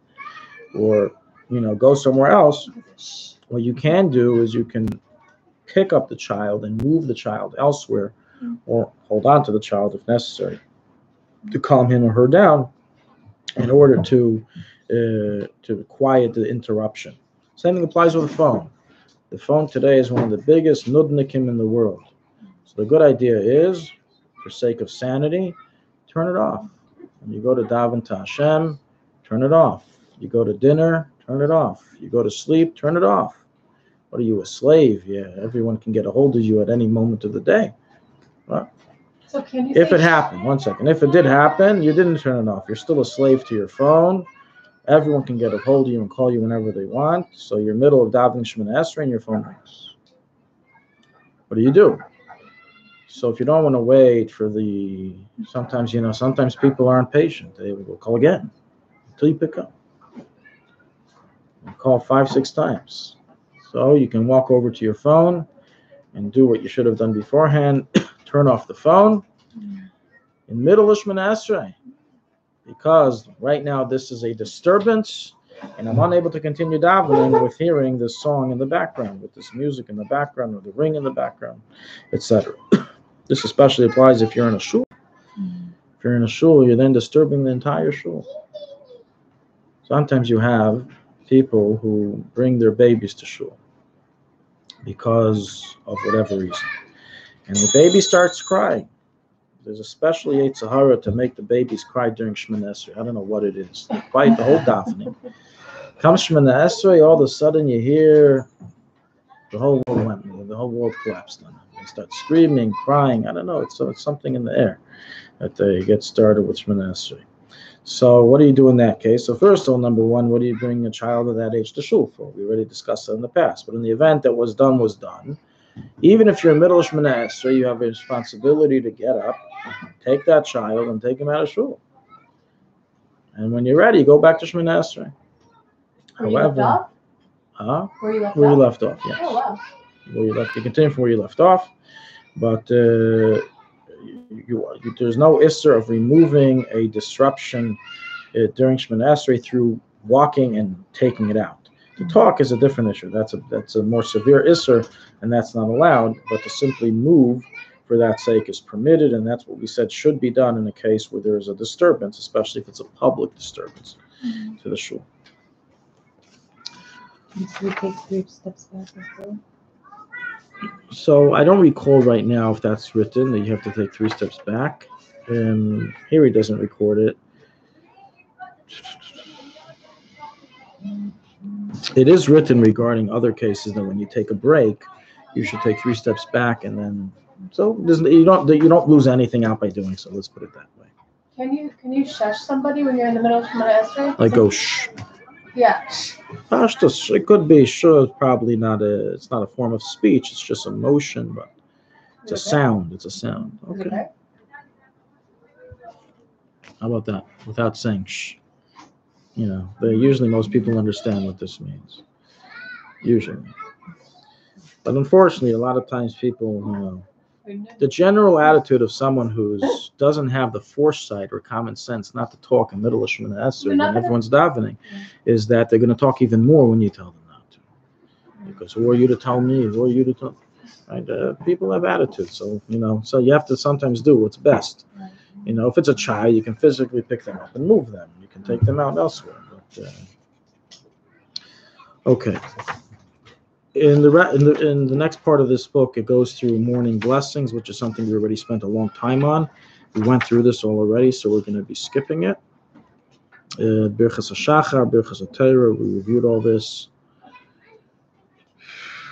S1: or go somewhere else, what you can do is you can pick up the child and move the child elsewhere, or hold on to the child if necessary, to calm him or her down in order to quiet the interruption. Same thing applies with the phone. The phone today is one of the biggest nudnikim in the world. So the good idea is, for sake of sanity, turn it off. When you go to daven to Hashem, turn it off. You go to dinner, turn it off. You go to sleep, turn it off. What are you, a slave? Yeah, everyone can get a hold of you at any moment of the day. Well,
S2: So can you
S1: if it happened, one second, if it did happen, you didn't turn it off. You're still a slave to your phone. Everyone can get a hold of you and call you whenever they want. So you're middle of davening Shemoneh Esrei and your phone rings. What do you do? So if you don't want to wait for sometimes people aren't patient. They will call again until you pick up. You call 5, 6 times. So you can walk over to your phone and do what you should have done beforehand. Turn off the phone in middle of Shemoneh Esrei. Because right now this is a disturbance, and I'm unable to continue davening with hearing this song in the background, with this music in the background, or the ring in the background, etc. This especially applies if you're in a shul. If you're in a shul, you're then disturbing the entire shul. Sometimes you have people who bring their babies to shul because of whatever reason, and the baby starts crying. There's especially a tzahara to make the babies cry during Shemoneh Esrei. I don't know what it is. They quiet the whole davening. Comes Shemoneh Esrei, all of a sudden you hear the whole world collapsed on them. They start screaming, crying. I don't know. It's something in the air that they get started with Shemoneh Esrei. So what do you do in that case? So first of all, number one, what do you bring a child of that age to shul for? We already discussed that in the past. But in the event that was done, was done. Even if you're in the middle of Shemoneh Esrei, you have a responsibility to get up, take that child, and take him out of shul. And when you're ready, go back to Shemana Esrei.
S2: Where you left off? Where you left
S1: Where you
S2: off?
S1: left off, yes.
S2: Oh, wow.
S1: Where you left, you continue from where you left off, but there's no issur of removing a disruption during Shemana Esrei through walking and taking it out. To talk is a different issue. That's a more severe issur, and that's not allowed. But to simply move for that sake is permitted, and that's what we said should be done in a case where there is a disturbance, especially if it's a public disturbance to the shul.
S4: So we take 3 steps back as well.
S1: So I don't recall right now if that's written, that you have to take 3 steps back. Here he doesn't record it. It is written regarding other cases that when you take a break, you should take 3 steps back, and then you don't lose anything out by doing so. Let's put it that way.
S2: Can you shush somebody when you're in the middle of Shemana Esrei?
S1: Like go shh.
S2: Yeah.
S1: Pashtus, it could be sure. Probably not it's not a form of speech. It's just a motion, but it's a sound. It's a sound. Okay. How about that? Without saying shh. Usually most people understand what this means. Usually. But unfortunately, a lot of times people, the general attitude of someone who doesn't have the foresight or common sense not to talk in the middle of Shemana Esrei when everyone's davening, is that they're going to talk even more when you tell them not to. Because who are you to tell me? Who are you to tell? Right? People have attitudes, so so you have to sometimes do what's best. If it's a child, you can physically pick them up and move them. You can take them out elsewhere. But, okay. In the next part of this book, it goes through morning blessings, which is something we already spent a long time on. We went through this all already, so we're going to be skipping it. Birchas HaShachar, Birchas HaTorah, we reviewed all this.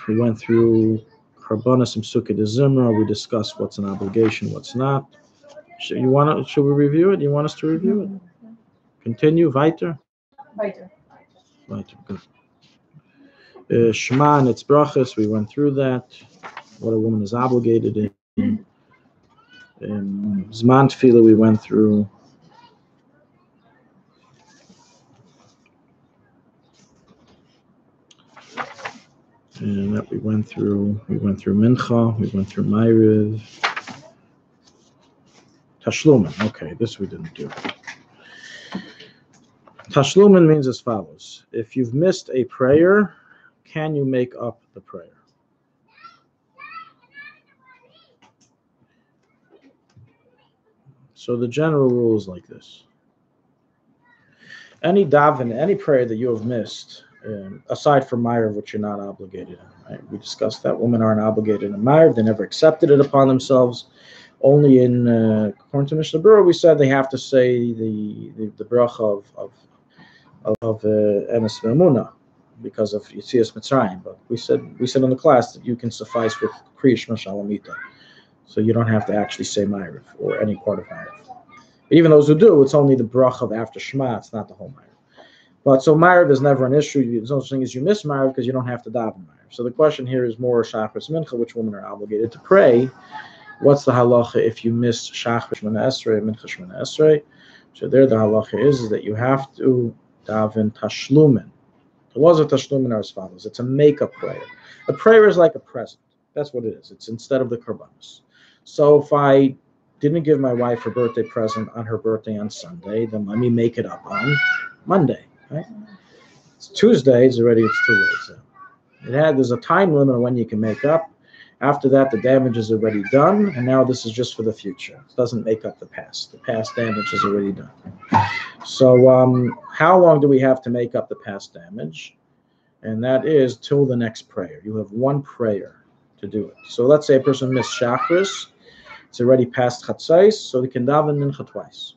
S1: We went through Karbanos and Sukkah de Zimra. We discussed what's an obligation, what's not. Should we review it? You want us to review it? Continue, weiter?
S2: Weiter.
S1: Good. Shema and its brachas, we went through that. What a woman is obligated in. Zman Tefillah, we went through. And that we went through Mincha, we went through Ma'ariv. Tashlumin, okay, this we didn't do. Tashlumin means as follows. If you've missed a prayer, can you make up the prayer? So the general rule is like this. Any daven, any prayer that you have missed, aside from Ma'ariv, which you're not obligated in, right? We discussed that women aren't obligated in Ma'ariv. They never accepted it upon themselves. Only in, according to Mishnah Berurah, we said they have to say the bracha of Emes Ve'emunah because of Yetzias Mitzrayim. But we said in the class that you can suffice with Kriya Shema Shalamita, so you don't have to actually say Ma'ariv or any part of Ma'ariv. Even those who do, it's only the bracha of after Shema. It's not the whole Ma'ariv. But so Ma'ariv is never an issue. There's no such thing as you miss Ma'ariv because you don't have to daven Ma'ariv. So the question here is more Shachris Mincha, which women are obligated to pray. What's the halacha if you miss Shachar Shemana Esrei, Mincha Shemana Esrei? So there the halacha is that you have to daven tashlumin. The laws of tashlumin are as follows. It's a make-up prayer. A prayer is like a present. That's what it is. It's instead of the karbanos. So if I didn't give my wife her birthday present on her birthday on Sunday, then let me make it up on Monday. Right? It's Tuesday. It's too late. So there's a time limit on when you can make up. After that, the damage is already done, and now this is just for the future. It doesn't make up the past. The past damage is already done. So how long do we have to make up the past damage? And that is till the next prayer. You have one prayer to do it. So let's say a person missed Shachris. It's already past Chatzais, so they can daven Mincha twice.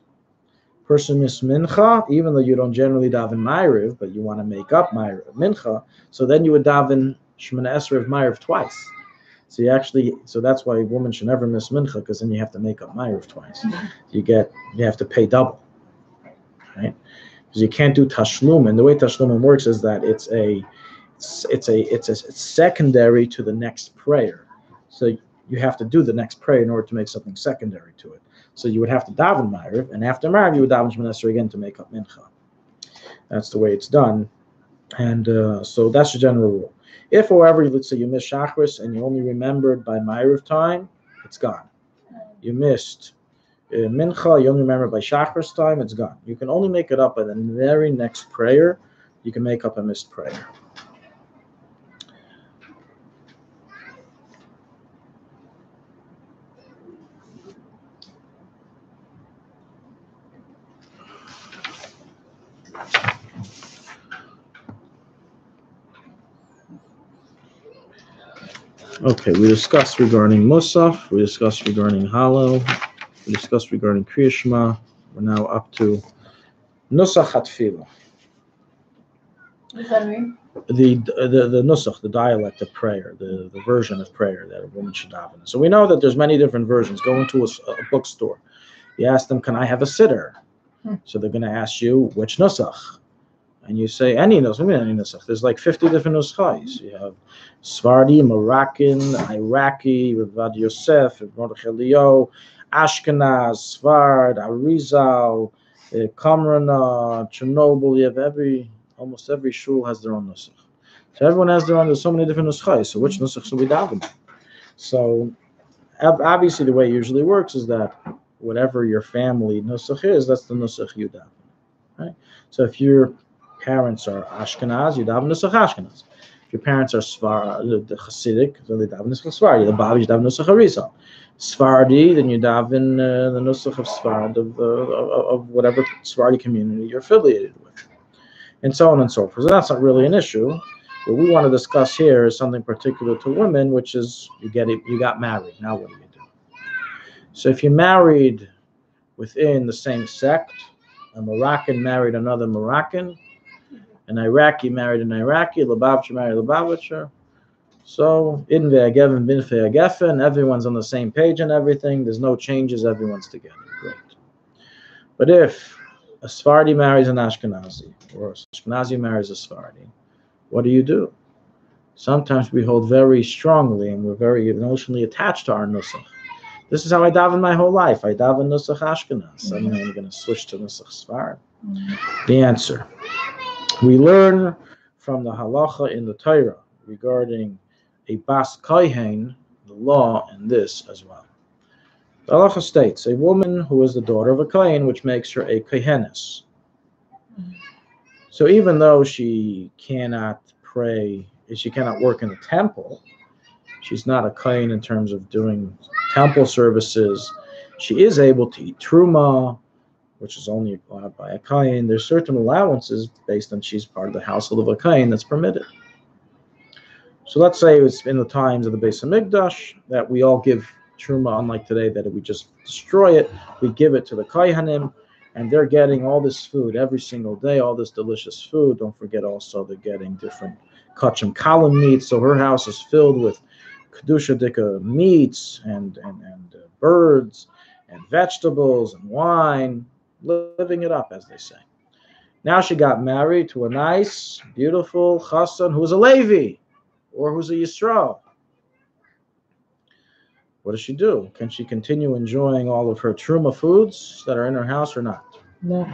S1: Person missed Mincha, even though you don't generally daven Ma'ariv, but you want to make up Mincha, so then you would daven Shemana Esrei of Ma'ariv twice. So that's why a woman should never miss Mincha, because then you have to make up Ma'ariv twice. You have to pay double, right? Because you can't do Tashlum, and the way Tashlum works is that it's secondary to the next prayer. So you have to do the next prayer in order to make something secondary to it. So you would have to daven Ma'ariv, and after Ma'ariv you would daven Shemona Esrei again to make up Mincha. That's the way it's done. And so that's the general rule. If, however, let's say you missed Shachris and you only remembered by Ma'ariv time, it's gone. You missed Mincha, you only remember by Shachris time, it's gone. You can only make it up at the very next prayer. You can make up a missed prayer. Okay, we discussed regarding Musaf, we discussed regarding Halo, we discussed regarding Kriya Shema. We're now up to Nusach HaTfilah.
S2: What does that mean?
S1: The Nusach, the dialect of prayer, the version of prayer that a woman should daven. So we know that there's many different versions. Go into a bookstore. You ask them, can I have a sitter? So they're going to ask you, which Nusach? And you say, any Nusach. What do you mean any Nusach? There's like 50 different Nuschais. You have Sephardi, Moroccan, Iraqi, Ravad Yosef, Mordechai Leo, Ashkenaz, Sfard, Arizal, Qamrana, Chernobyl. You have almost every shul has their own Nusach. So everyone has their own, there's so many different Nuschais. So which Nusach should we daven? So obviously the way it usually works is that whatever your family Nusach is, that's the Nusach you daven. Right? So if your parents are Ashkenaz, you daven Nusach Ashkenaz. If your parents are the Hasidic, so they daven Nusach Sephardi. The Babi, you daven Nusach Arizal. Sephardi, then you daven the Nusach of Sfard, of whatever Sephardi community you're affiliated with, and so on and so forth. So that's not really an issue. What we want to discuss here is something particular to women, which is you got married. Now what do you do? So if you're married within the same sect, a Moroccan married another Moroccan, an Iraqi married an Iraqi, Lubavitcher married a Lubavitcher. So in ve'ageven bin ve'agefen, everyone's on the same page and everything. There's no changes. Everyone's together. Great. But if a Sephardi marries an Ashkenazi, or an Ashkenazi marries a Sephardi, what do? Sometimes we hold very strongly, and we're very emotionally attached to our nusach. This is how I daven my whole life. I daven nusach Ashkenaz. I'm going to switch to nusach Sfard. The answer. We learn from the halacha in the Torah regarding a bas kohen, the law in this as well. The halacha states, a woman who is the daughter of a kohen, which makes her a kohenes. So even though she cannot pray, she cannot work in the temple, she's not a kohen in terms of doing temple services, she is able to eat truma, which is only allowed by a kohen. There's certain allowances based on she's part of the household of a kohen that's permitted. So let's say it's in the times of the Beis Hamikdash that we all give truma, unlike today that we just destroy it. We give it to the kohanim, and they're getting all this food every single day, all this delicious food. Don't forget also they're getting different kachim kalim meats. So her house is filled with kedusha dika meats and birds and vegetables and wine, living it up, as they say. Now she got married to a nice, beautiful chassan who's a Levi or who's a Yisrael. What does she do? Can she continue enjoying all of her truma foods that are in her house or not?
S5: No.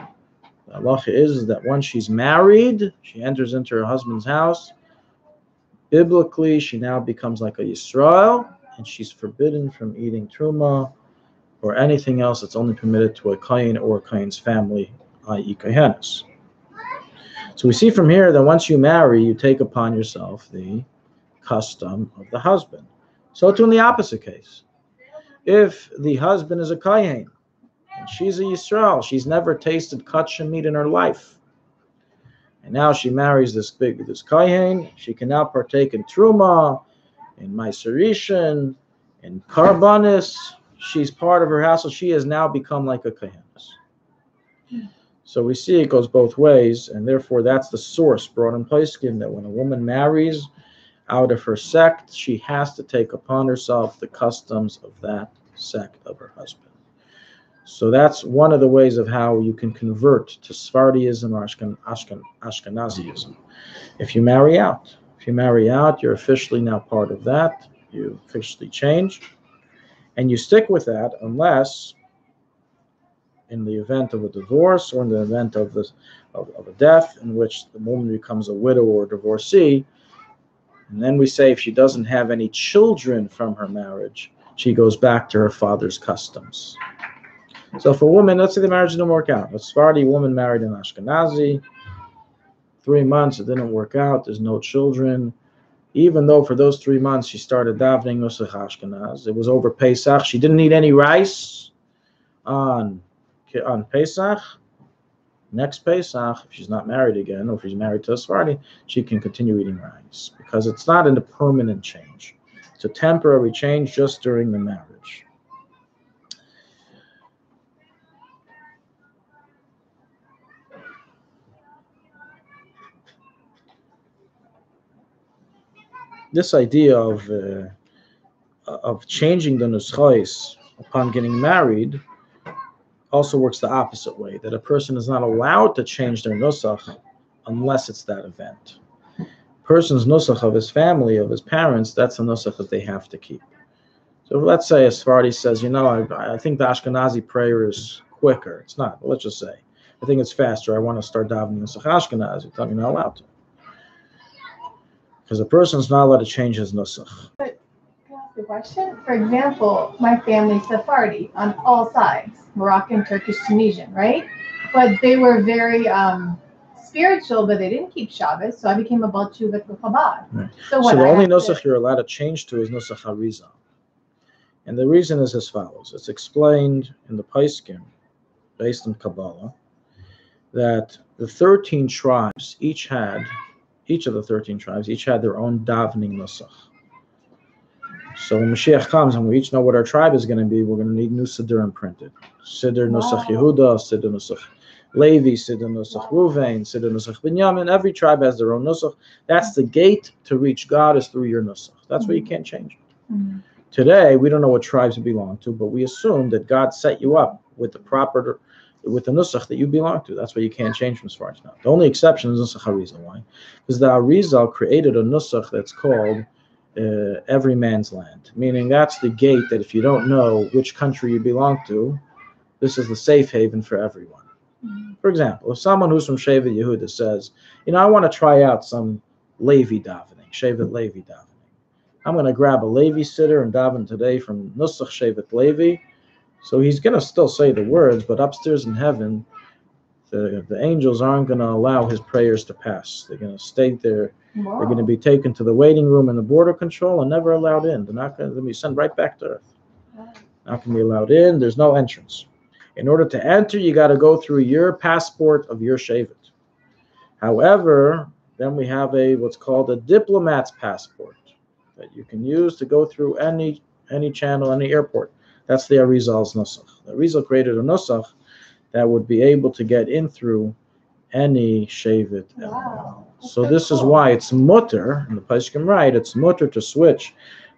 S1: The halacha is that once she's married, she enters into her husband's house. Biblically, she now becomes like a Yisrael, and she's forbidden from eating truma or anything else that's only permitted to a kohen or a kohen's family, i.e. kohenes. So we see from here that once you marry, you take upon yourself the custom of the husband. So too in the opposite case. If the husband is a kohen and she's a Yisrael, she's never tasted kachim meat in her life, and now she marries this kohen, she can now partake in truma, in meiserishin, in karbanis. She's part of her house, so she has now become like a kohenes. So we see it goes both ways, and therefore that's the source brought in Poskim that when a woman marries out of her sect, she has to take upon herself the customs of that sect of her husband. So that's one of the ways of how you can convert to Sephardiism or Ashkenazism. If you marry out, you're officially now part of that. You officially change, and you stick with that unless in the event of a divorce or in the event of a death in which the woman becomes a widow or a divorcee. And then we say if she doesn't have any children from her marriage, she goes back to her father's customs. So if a woman, let's say the marriage didn't work out, a Sephardi woman married an Ashkenazi, 3 months, it didn't work out, there's no children. Even though for those 3 months she started davening Nusach Ashkenaz, it was over Pesach, she didn't eat any rice on Pesach. Next Pesach, if she's not married again, or if she's married to a Sephardi, she can continue eating rice because it's not a permanent change. It's a temporary change just during the marriage. This idea of changing the nuschos upon getting married also works the opposite way, that a person is not allowed to change their nusach unless it's that event. Person's nusach of his family, of his parents, that's a nusach that they have to keep. So let's say a Sephardi says, I think the Ashkenazi prayer is quicker. It's not, but let's just say, I think it's faster. I want to start davening Nusach Ashkenazi. Tell me you're not allowed to. Because a person's not allowed to change his nusach.
S2: But can I ask a question? For example, my family's Sephardi on all sides, Moroccan, Turkish, Tunisian, right? But they were very spiritual, but they didn't keep Shabbos, so I became a Baal Tshuva with Chabad.
S1: Right.
S2: So
S1: the only nusach you're allowed to change to is Nusach Harizal. And the reason is as follows. It's explained in the Paiskim, based on Kabbalah, that the 13 tribes each of the 13 tribes each had their own davening nusach. So when Mashiach comes and we each know what our tribe is going to be, we're going to need new siddurim printed. Siddur Nusach Yehuda, Siddur Nusach Levi, Siddur Nusach Ruvain, Siddur Nusach Binyamin. Every tribe has their own nusach. That's the gate to reach God, is through your nusach. That's where you can't change it.
S2: Mm-hmm.
S1: Today, we don't know what tribes you belong to, but we assume that God set you up with the nusach that you belong to. That's why you can't change from as far as now. The only exception is Nusach Harizal. Why? Because the Arizal created a nusach that's called every man's land, meaning that's the gate that if you don't know which country you belong to, this is the safe haven for everyone. Mm-hmm. For example, if someone who's from Shevet Yehuda says, I want to try out some Levi davening, Shevet Levi davening. I'm going to grab a Levi sitter and daven today from Nusach Shevet Levi. So he's going to still say the words, but upstairs in heaven, the angels aren't going to allow his prayers to pass. They're going to stay there. Wow. They're going to be taken to the waiting room in the border control and never allowed in. They're not going to be sent right back to earth. Wow. Not going to be allowed in. There's no entrance. In order to enter, you got to go through your passport of your Shevet. However, then we have what's called a diplomat's passport that you can use to go through any channel, any airport. That's the Arizal's nusach. The Arizal created a nusach that would be able to get in through any Shevet. Wow. So this is why it's mutter, and the Paiskim write, it's mutter to switch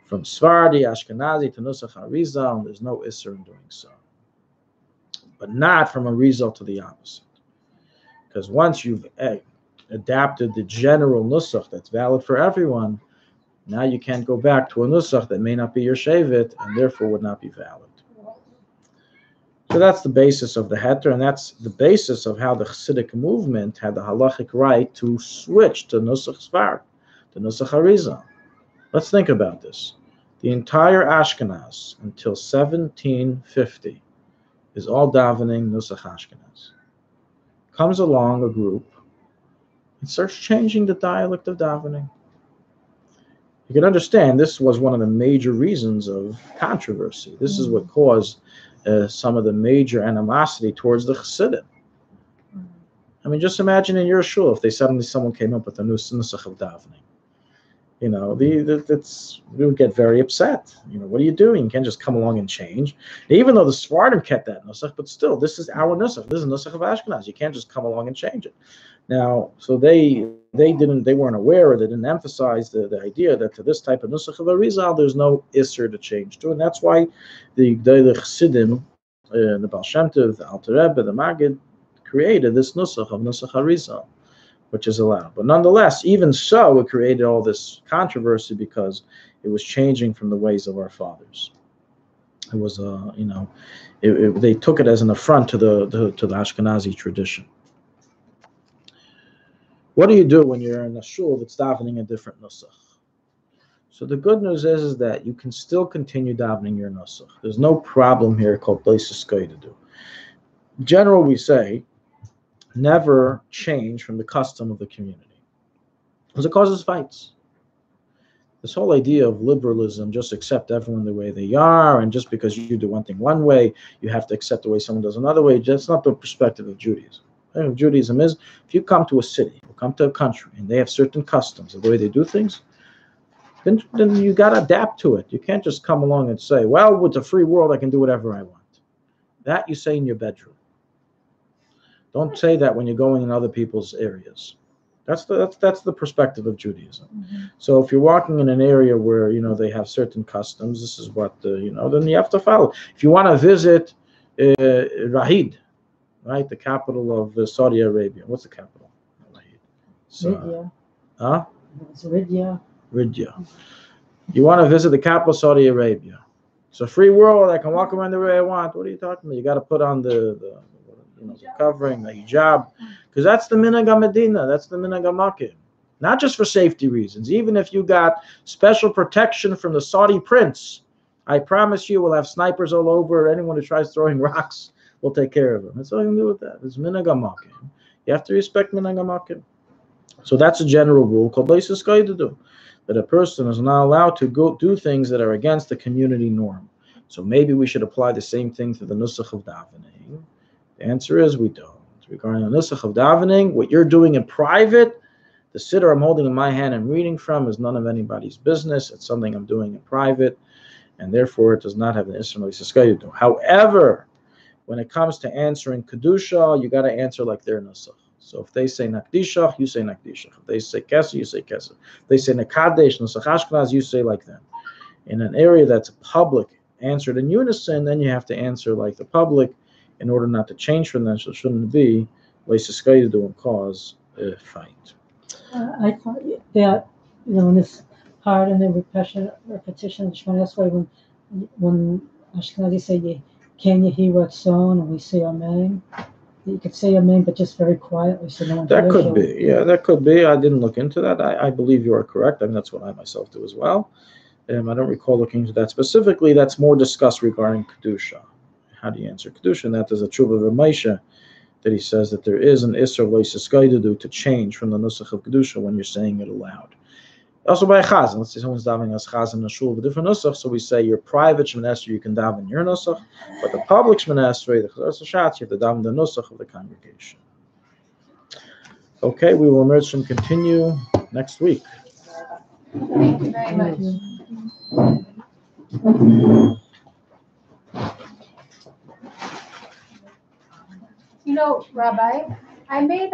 S1: from Sephardi, Ashkenazi to Nusach Arizal, and there's no Isser in doing so. But not from Arizal to the opposite. Because once you've adapted the general nusach that's valid for everyone, now you can't go back to a nusach that may not be your shevet and therefore would not be valid. So that's the basis of the heter, and that's the basis of how the Chassidic movement had the halachic right to switch to nusach Sfard, to nusach Arizal. Let's think about this. The entire Ashkenaz until 1750 is all davening nusach Ashkenaz. Comes along a group and starts changing the dialect of davening. You can understand this was one of the major reasons of controversy. This is what caused some of the major animosity towards the Chassidim. I mean, just imagine in your shul if someone came up with a new nusach of davening. We would get very upset. What are you doing? You can't just come along and change. Even though the Sephardim kept that nusach, but still, this is our nusach. This is nusach of Ashkenaz. You can't just come along and change it. Now, so they weren't aware, or they didn't emphasize the idea that to this type of nusach of Arizal, there's no isser to change to, and that's why the Chassidim, the Baal Shem Tov, the Alter Rebbe, the Maggid, created this nusach of nusach Arizal, which is allowed. But nonetheless, even so, it created all this controversy because it was changing from the ways of our fathers. It was they took it as an affront to the Ashkenazi tradition. What do you do when you're in a shul that's davening a different nusach? So the good news is that you can still continue davening your nusach. There's no problem here called leisiskai to do. In general, we say never change from the custom of the community, because it causes fights. This whole idea of liberalism, just accept everyone the way they are, and just because you do one thing one way, you have to accept the way someone does another way. That's not the perspective of Judaism. The thing of Judaism is, if you come to a city, or come to a country, and they have certain customs of the way they do things, then you got to adapt to it. You can't just come along and say, well, with a free world, I can do whatever I want. That you say in your bedroom. Don't say that when you're going in other people's areas. That's the perspective of Judaism. Mm-hmm. So if you're walking in an area where they have certain customs, this is what then you have to follow. If you want to visit Rahid, right, the capital of Saudi Arabia. What's the capital? Rahid.
S5: Riyadh.
S1: Huh?
S5: It's Riyadh.
S1: Riyadh. You want to visit the capital of Saudi Arabia. It's a free world. I can walk around the way I want. What are you talking about? You got to put on the covering, the hijab, because that's the minhag Medina, that's the minhag Makkah. Not just for safety reasons. Even if you got special protection from the Saudi prince, I promise you we'll have snipers all over. Anyone who tries throwing rocks, we'll take care of them. That's all you can do with that. It's minhag Makkah. You have to respect minhag Makkah. So that's a general rule called leisiskai to do, that a person is not allowed to go do things that are against the community norm. So maybe we should apply the same thing to the nusach of davening. The answer is we don't. Regarding the nusach of davening, what you're doing in private, the siddur I'm holding in my hand and reading from is none of anybody's business. It's something I'm doing in private, and therefore it does not have an instrument to do. However, when it comes to answering kedusha, you got to answer like their nusach. So if they say nakdishah, you say nakdishah. If they say kesser, you say kesser. If they say nekadesh, nusach ashkenaz, you say like them. In an area that's public, answered in unison, then you have to answer like the public, in order not to change from that. So it shouldn't be leisiskai to do and cause a fight.
S5: I thought that in this part in the repetition, that's why when Ashkenazi say can you hear what's on, and we say amen, you could say amen, but just very quietly, so no one
S1: That
S5: hears
S1: could
S5: you.
S1: be, yeah, that could be. I didn't look into that. I believe you are correct. I mean, that's what I myself do as well. I don't recall looking into that specifically. That's more discussed regarding kedusha. How do you answer kedusha? And that is a tshuva of Ramesha, that he says that there is an isser leisiskai to do to change from the nusach of kedusha when you're saying it aloud. Also by a chazan, let's say someone's davening as chazan in a shul with a different nusach, so we say your private shemon esrei you can daven your nusach, but the public shemon esrei, the chazar shatz, you have to daven the nusach of the congregation. Okay, we will emerge and continue next week.
S2: Thank you very much. Rabbi, I made